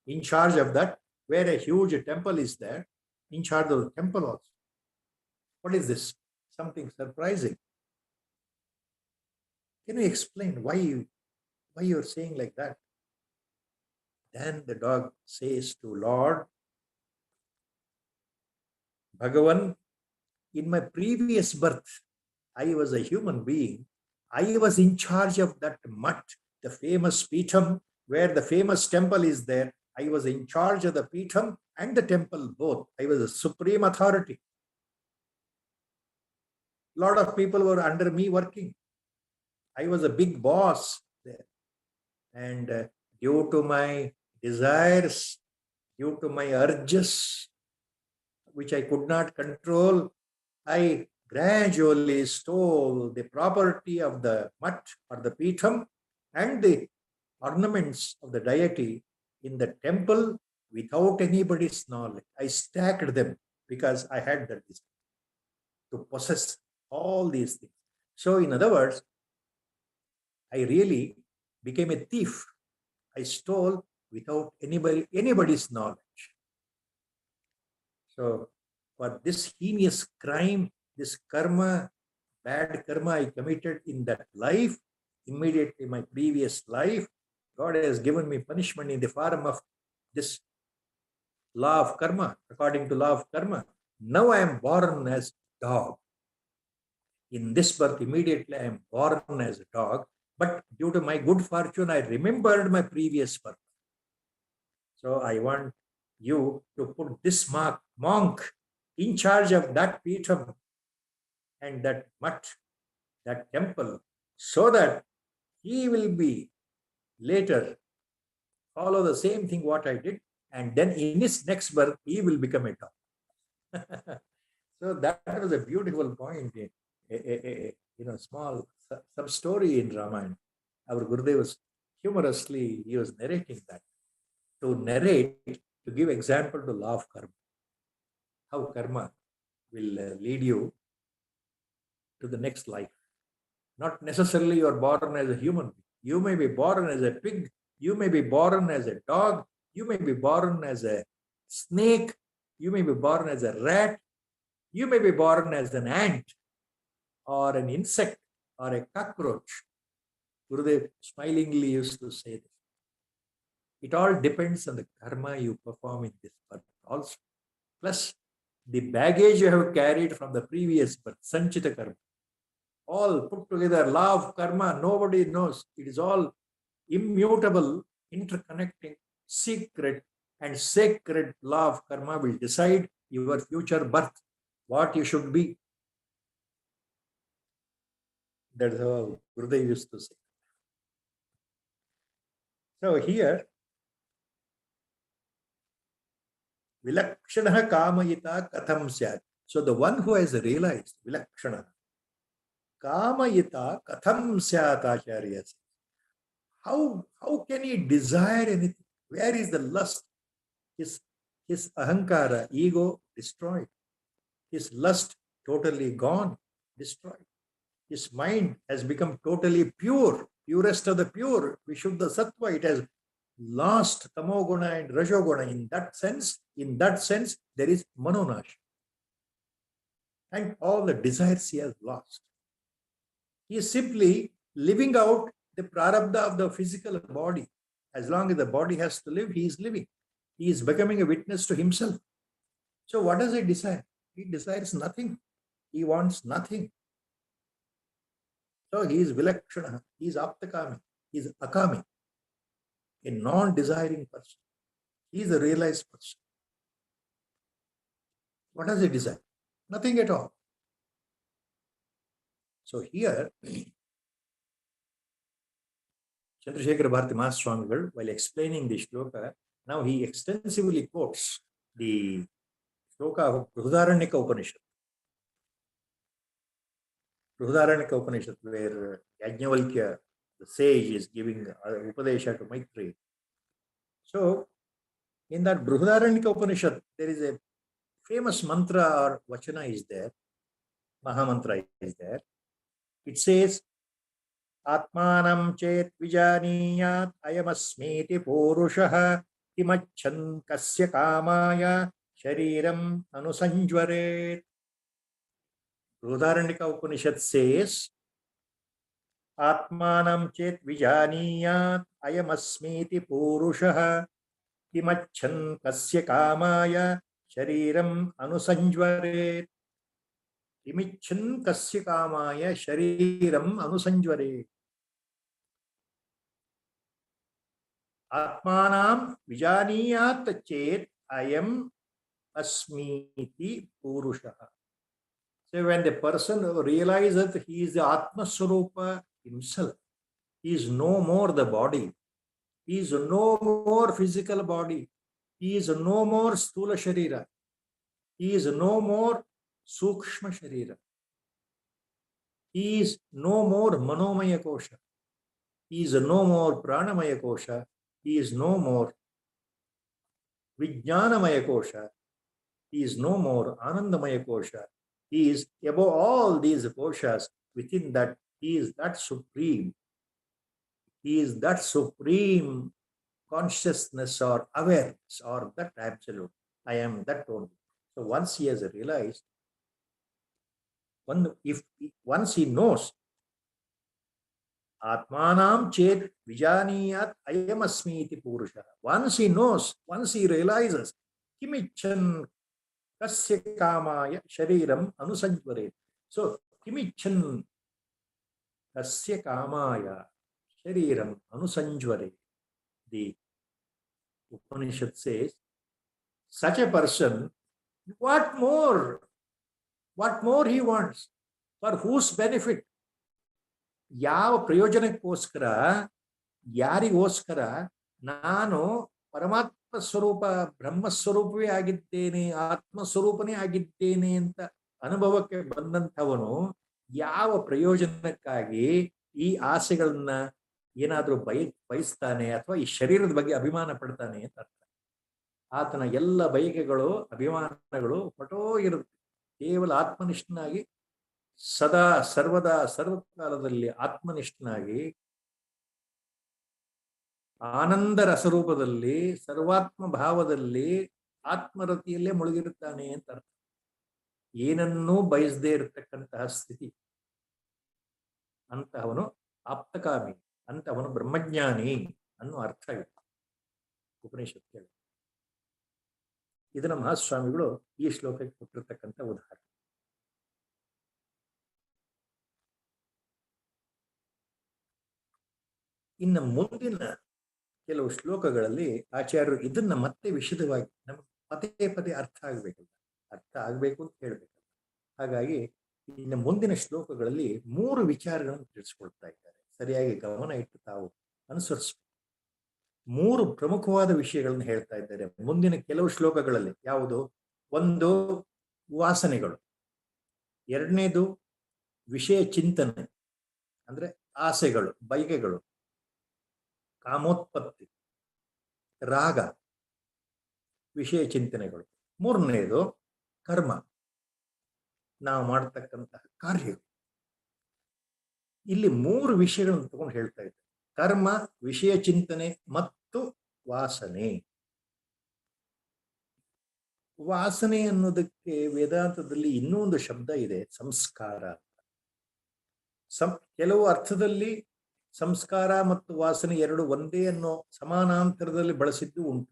in charge of that, where a huge temple is there, in charge of the temple also. What is this? Something surprising. Can you explain why you are saying like that? Then the dog says to Lord, Bhagavan, in my previous birth, I was a human being. I was in charge of that mutt, the famous Pitham, where the famous temple is there. I was in charge of the Pitham and the temple both. I was a supreme authority. A lot of people were under me working. I was a big boss there. And due to my desires, due to my urges, which I could not control, I gradually stole the property of the mutt or the Pitham and the ornaments of the deity in the temple without anybody's knowledge. I stacked them because I had that desire to possess all these things. So, in other words, I really became a thief. I stole without anybody's knowledge. So, for this heinous crime, this karma, bad karma I committed in that life, immediately my previous life, God has given me punishment in the form of this law of karma, according to law of karma. Now I am born as dog. In this birth, immediately I am born as a dog, but due to my good fortune, I remembered my previous birth. So I want you to put this monk in charge of that Pitham and that mutt, that temple, so that he will be later follow the same thing what I did, and then in his next birth, he will become a dog. So that was a beautiful point, small sub-story in Ramayana. Our Gurudev was humorously, he was narrating that. To narrate, to give example to law of karma. How karma will lead you to the next life. Not necessarily you are born as a human being. You may be born as a pig. You may be born as a dog. You may be born as a snake. You may be born as a rat. You may be born as an ant or an insect or a cockroach. Gurudev smilingly used to say this. It all depends on the karma you perform in this birth also. Plus the baggage you have carried from the previous birth, sanchita karma. All put together, law of karma, nobody knows. It is all immutable, interconnecting, secret and sacred law of karma will decide your future birth, what you should be. That's how Gurudev used to say. So here, Vilakshana kamayita katham syat. So the one who has realized Vilakshana kamayita katham syat, Acharya says. How can he desire anything? Where is the lust? His ahankara, ego, destroyed. His lust totally gone, destroyed. His mind has become totally pure. purest of the pure, Vishuddha Sattva. It has lost Tamoguna and Rajoguna. In that sense, there is Manonash. And all the desires he has lost. He is simply living out the prarabdha of the physical body. As long as the body has to live, he is living. He is becoming a witness to himself. So what does he desire? He desires nothing. He wants nothing. So he is vilakshana. He is aptakami. He is akami. A non-desiring person. He is a realized person. What does he desire? Nothing at all. So here, Chandrasekhara Bharati Mahaswamigal, while explaining the shloka, now he extensively quotes the shloka of Brihadaranyaka Upanishad. Brihadaranyaka Upanishad, where Yajnavalkya, the sage, is giving Upadesha to Maitri. So, in that Brihadaranyaka Upanishad, there is a famous mantra or vachana is there, Mahamantra is there. It says, Atmanam chet vijaniyat ayamasmiti purushaha kimachan kasya kamaya shariram anusanjvaret. Brihadaranyaka Upanishad says, Atmanam chet vijaniyat ayamasmiti purushaha kimachan kasya kamaya shariram anusanjvaret. Kimichan kasya kamaya shariram anusanjvaret. Atmanam vijaniyat chet ayam asmiti purushaha. So when the person realizes that he is the Atma Swarupa himself, he is no more the body, he is no more physical body, he is no more Stula Sharira, he is no more Sukshma Sharira, he is no more Manomaya Kosha, he is no more Pranamaya Kosha, he is no more Vijnanamaya Kosha, he is no more Anandamaya Kosha. He is above all these koshas. Within that, he is that supreme. He is that supreme consciousness or awareness or that absolute. I am that only. So once he has realized, once he knows, Atmanam chet vijaniyat ayam asmiti purusha. Once he knows, once he realizes, kimichan kasya kamaya shariram anusanjvaret. So, kimichan kasya kamaya shariram anusanjvaret. The Upanishad says, such a person, what more? What more he wants? For whose benefit? ಯಾವ ಪ್ರಯೋಜನಕ್ಕೋಸ್ಕರ ಯಾರಿಗೋಸ್ಕರ ನಾನು ಪರಮಾತ್ಮ ಸ್ವರೂಪ ಬ್ರಹ್ಮಸ್ವರೂಪವೇ ಆಗಿದ್ದೇನೆ ಆತ್ಮಸ್ವರೂಪನೇ ಆಗಿದ್ದೇನೆ ಅಂತ ಅನುಭವಕ್ಕೆ ಬಂದಂಥವನು ಯಾವ ಪ್ರಯೋಜನಕ್ಕಾಗಿ ಈ ಆಸೆಗಳನ್ನ ಏನಾದರೂ ಬಯಸ್ತಾನೆ ಅಥವಾ ಈ ಶರೀರದ ಬಗ್ಗೆ ಅಭಿಮಾನ ಪಡ್ತಾನೆ ಅಂತ ಅರ್ಥ. ಆತನ ಎಲ್ಲ ಬಯಕೆಗಳು ಅಭಿಮಾನಗಳು ಹೊರಟೋಗಿರುತ್ತೆ. ಕೇವಲ ಆತ್ಮನಿಷ್ಠನಾಗಿ ಸದಾ ಸರ್ವದಾ ಸರ್ವಕಾಲದಲ್ಲಿ ಆತ್ಮನಿಷ್ಠನಾಗಿ ಆನಂದ ರಸರೂಪದಲ್ಲಿ ಸರ್ವಾತ್ಮ ಭಾವದಲ್ಲಿ ಆತ್ಮರತಿಯಲ್ಲೇ ಮುಳುಗಿರುತ್ತಾನೆ ಅಂತ ಅರ್ಥ. ಏನನ್ನೂ ಬಯಸದೇ ಇರತಕ್ಕಂತಹ ಸ್ಥಿತಿ. ಅಂತಹವನು ಆಪ್ತಕಾಮಿ, ಅಂತಹವನು ಬ್ರಹ್ಮಜ್ಞಾನಿ ಅನ್ನೋ ಅರ್ಥ ಇದೆ ಉಪನಿಷತ್ತು. ಇದನ್ನ ಮಹಾಸ್ವಾಮಿಗಳು ಈ ಶ್ಲೋಕಕ್ಕೆ ಕೊಟ್ಟಿರ್ತಕ್ಕಂಥ ಉದಾಹರಣೆ. ಇನ್ನು ಮುಂದಿನ ಕೆಲವು ಶ್ಲೋಕಗಳಲ್ಲಿ ಆಚಾರ್ಯರು ಇದನ್ನ ಮತ್ತೆ ವಿಶದವಾಗಿ ನಮ್ಗೆ ಪದೇ ಪದೇ ಅರ್ಥ ಆಗ್ಬೇಕು ಅಂತ ಹೇಳ್ಬೇಕಲ್ಲ. ಹಾಗಾಗಿ ಇನ್ನು ಮುಂದಿನ ಶ್ಲೋಕಗಳಲ್ಲಿ 3 ವಿಚಾರಗಳನ್ನು ತಿಳಿಸ್ಕೊಳ್ತಾ ಇದ್ದಾರೆ. ಸರಿಯಾಗಿ ಗಮನ ಇಟ್ಟು ತಾವು ಅನುಸರಿಸಬೇಕು. 3 ಪ್ರಮುಖವಾದ ವಿಷಯಗಳನ್ನು ಹೇಳ್ತಾ ಇದ್ದಾರೆ ಮುಂದಿನ ಕೆಲವು ಶ್ಲೋಕಗಳಲ್ಲಿ. ಯಾವುದು? ಒಂದು, ವಾಸನೆಗಳು. ಎರಡನೇದು, ವಿಷಯ ಚಿಂತನೆ ಅಂದ್ರೆ ಆಸೆಗಳು, ಬಯಕೆಗಳು, ಕಾಮೋತ್ಪತ್ತಿ, ರಾಗ, ವಿಷಯ ಚಿಂತನೆಗಳು. ಮೂರನೇದು ಕರ್ಮ, ನಾವು ಮಾಡತಕ್ಕಂತಹ ಕಾರ್ಯಗಳು. ಇಲ್ಲಿ 3 ವಿಷಯಗಳನ್ನು ತಗೊಂಡು ಹೇಳ್ತಾ ಇದ್ದಾರೆ. ಕರ್ಮ, ವಿಷಯ ಚಿಂತನೆ ಮತ್ತು ವಾಸನೆ. ವಾಸನೆ ಅನ್ನೋದಕ್ಕೆ ವೇದಾಂತದಲ್ಲಿ ಇನ್ನೂ ಒಂದು ಶಬ್ದ ಇದೆ, ಸಂಸ್ಕಾರ. ಕೆಲವು ಅರ್ಥದಲ್ಲಿ ಸಂಸ್ಕಾರ ಮತ್ತು ವಾಸನೆ ಎರಡು ಒಂದೇ ಅನ್ನೋ ಸಮಾನಾಂತರದಲ್ಲಿ ಬಳಸಿದ್ದು ಉಂಟು.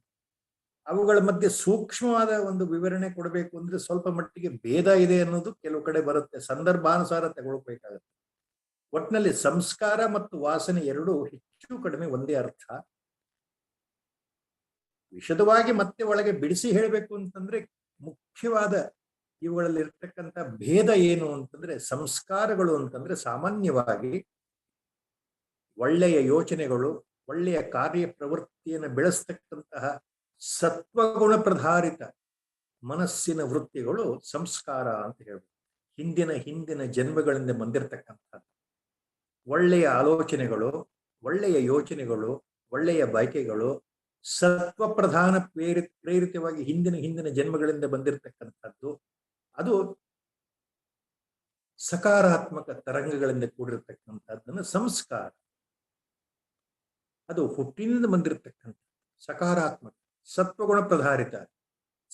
ಅವುಗಳ ಮಧ್ಯೆ ಸೂಕ್ಷ್ಮವಾದ ಒಂದು ವಿವರಣೆ ಕೊಡಬೇಕು ಅಂದ್ರೆ ಸ್ವಲ್ಪ ಮಟ್ಟಿಗೆ ಭೇದ ಇದೆ ಅನ್ನೋದು ಕೆಲವು ಕಡೆ ಬರುತ್ತೆ, ಸಂದರ್ಭಾನುಸಾರ ತಗೊಳ್ಬೇಕಾಗುತ್ತೆ. ಒಟ್ಟಿನಲ್ಲಿ ಸಂಸ್ಕಾರ ಮತ್ತು ವಾಸನೆ ಎರಡು ಹೆಚ್ಚು ಕಡಿಮೆ ಒಂದೇ ಅರ್ಥ. ವಿಶದವಾಗಿ ಮತ್ತೆ ಒಳಗೆ ಬಿಡಿಸಿ ಹೇಳಬೇಕು ಅಂತಂದ್ರೆ ಮುಖ್ಯವಾದ ಇವುಗಳಲ್ಲಿ ಇರ್ತಕ್ಕಂಥ ಭೇದ ಏನು ಅಂತಂದ್ರೆ, ಸಂಸ್ಕಾರಗಳು ಅಂತಂದ್ರೆ ಸಾಮಾನ್ಯವಾಗಿ ಒಳ್ಳೆಯ ಯೋಚನೆಗಳು, ಒಳ್ಳೆಯ ಕಾರ್ಯ ಪ್ರವೃತ್ತಿಯನ್ನು ಬೆಳೆಸ್ತಕ್ಕಂತಹ ಸತ್ವಗುಣ ಪ್ರಧಾರಿತ ಮನಸ್ಸಿನ ವೃತ್ತಿಗಳು ಸಂಸ್ಕಾರ ಅಂತ ಹೇಳ್ಬೋದು. ಹಿಂದಿನ ಜನ್ಮಗಳಿಂದ ಬಂದಿರತಕ್ಕಂಥದ್ದು ಒಳ್ಳೆಯ ಆಲೋಚನೆಗಳು, ಒಳ್ಳೆಯ ಯೋಚನೆಗಳು, ಒಳ್ಳೆಯ ಬಯಕೆಗಳು ಸತ್ವ ಪ್ರಧಾನ ಪ್ರೇರಿತವಾಗಿ ಹಿಂದಿನ ಜನ್ಮಗಳಿಂದ ಬಂದಿರತಕ್ಕಂಥದ್ದು. ಅದು ಸಕಾರಾತ್ಮಕ ತರಂಗಗಳಿಂದ ಕೂಡಿರತಕ್ಕಂಥದ್ದನ್ನು ಸಂಸ್ಕಾರ. ಅದು ಹುಟ್ಟಿನಿಂದ ಬಂದಿರತಕ್ಕಂಥ ಸಕಾರಾತ್ಮಕ ಸತ್ವಗುಣ ಪ್ರಧಾರಿತ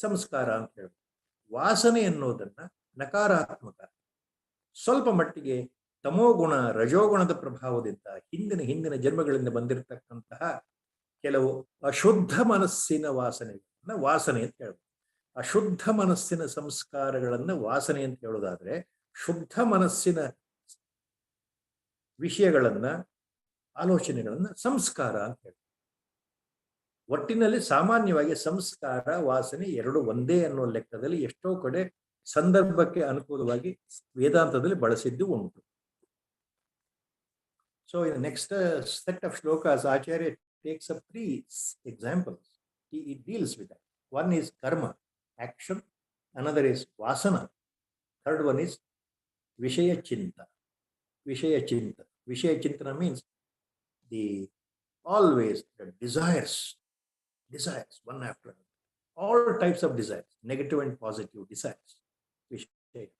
ಸಂಸ್ಕಾರ ಅಂತ ಹೇಳ್ಬೋದು. ವಾಸನೆ ಅನ್ನೋದನ್ನ ನಕಾರಾತ್ಮಕ, ಸ್ವಲ್ಪ ಮಟ್ಟಿಗೆ ತಮೋಗುಣ ರಜೋಗುಣದ ಪ್ರಭಾವದಿಂದ ಹಿಂದಿನ ಜನ್ಮಗಳಿಂದ ಬಂದಿರತಕ್ಕಂತಹ ಕೆಲವು ಅಶುದ್ಧ ಮನಸ್ಸಿನ ವಾಸನೆಗಳನ್ನ ವಾಸನೆ ಅಂತ ಹೇಳ್ಬೋದು. ಅಶುದ್ಧ ಮನಸ್ಸಿನ ಸಂಸ್ಕಾರಗಳನ್ನ ವಾಸನೆ ಅಂತ ಹೇಳೋದಾದ್ರೆ, ಶುದ್ಧ ಮನಸ್ಸಿನ ವಿಷಯಗಳನ್ನ ಆಲೋಚನೆಗಳನ್ನ ಸಂಸ್ಕಾರ ಅಂತ ಹೇಳ್ಬೋದು. ಒಟ್ಟಿನಲ್ಲಿ ಸಾಮಾನ್ಯವಾಗಿ ಸಂಸ್ಕಾರ ವಾಸನೆ ಎರಡು ಒಂದೇ ಅನ್ನೋ ಲೆಕ್ಕದಲ್ಲಿ ಎಷ್ಟೋ ಕಡೆ ಸಂದರ್ಭಕ್ಕೆ ಅನುಕೂಲವಾಗಿ ವೇದಾಂತದಲ್ಲಿ ಬಳಸಿದ್ದು ಉಂಟು. So in the next set of shlokas, Acharya takes up 3 examples. He deals with that. One is karma, action. Another is vasana. Third one is vishaya chinta. Vishaya chinta. Vishaya chintana means always the desires, one after another. All types of desires, negative and positive desires. Vishaya.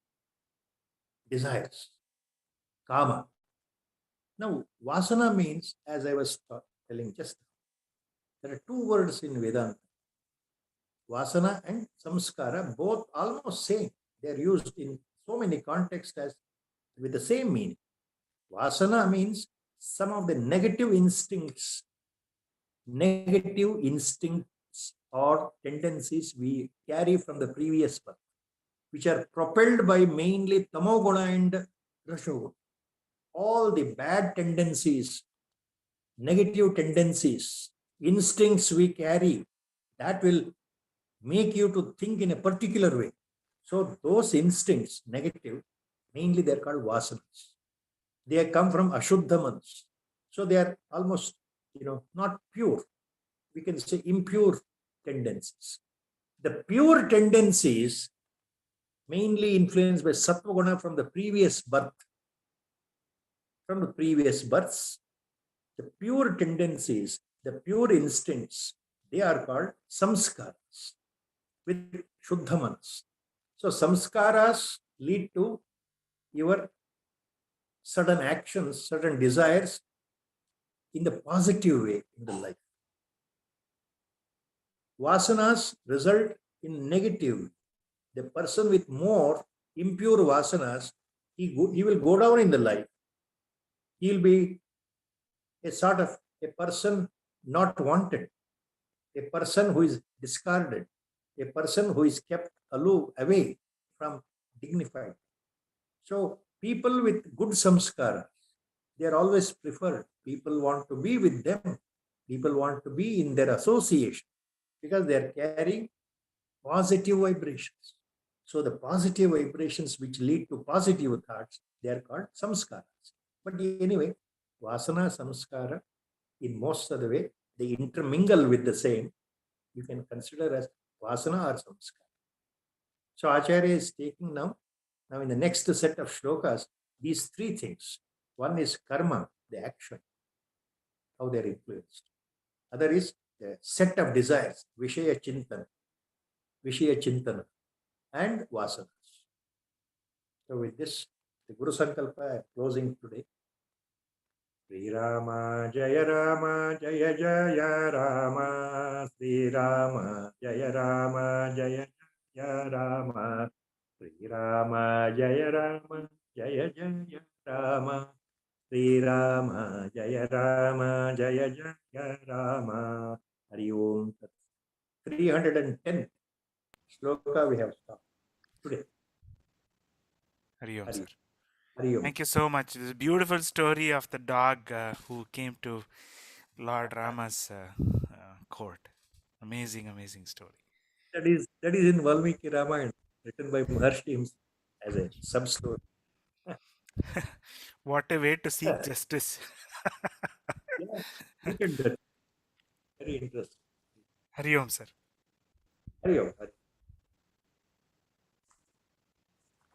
Desires. Kama. Now, vasana means, as I was telling just now, there are 2 words in Vedanta. Vasana and samskara, both almost same. They are used in so many contexts as with the same meaning. Vasana means some of the negative instincts or tendencies we carry from the previous birth, which are propelled by mainly tamoguna and rajoguna. All the bad tendencies, negative tendencies, instincts we carry, that will make you to think in a particular way. So those instincts, negative, mainly they are called vasanas. They come from ashuddha manas. So they are almost, not pure. We can say impure tendencies. The pure tendencies, mainly influenced by sattva guna from the previous birth. From the previous births, the pure tendencies, the pure instincts, they are called samskaras with shuddha manas. So samskaras lead to your certain actions, certain desires in the positive way in the life. Vasanas result in negative. The person with more impure vasanas, he will go down in the life. He'll be a sort of a person not wanted, a person who is discarded, a person who is kept aloof, away from dignified. So people with good samskara, they are always preferred. People want to be with them. People want to be in their association because they are carrying positive vibrations. So the positive vibrations which lead to positive thoughts, they are called samskaras. But anyway, vasana, samskara, in most of the way, they intermingle with the same. You can consider as vasana or samskara. So Acharya is taking now in the next set of shlokas, these 3 things. One is karma, the action, how they are influenced. Other is the set of desires, vishaya chintana, and vasanas. So with this, the Guru Sankalpa closing today. Sri Rama Jaya Rama Jaya Jaya Rama Sri Rama Jaya Rama Jaya Jaya Rama Sri Rama Jaya Rama Jaya Jaya Rama Sri Rama Jaya Rama Jaya Jaya Rama Hari Om. 310 shloka we have stopped today. Hari Om, sir. Hari Om. Thank you so much. This beautiful story of the dog who came to Lord Rama's court. Amazing, amazing story. That is in Valmiki Ramayana, written by Maharshi himself as a sub story. What a way to seek justice. Yeah, look at that. Very interesting. Hari Om, sir. Hari Om.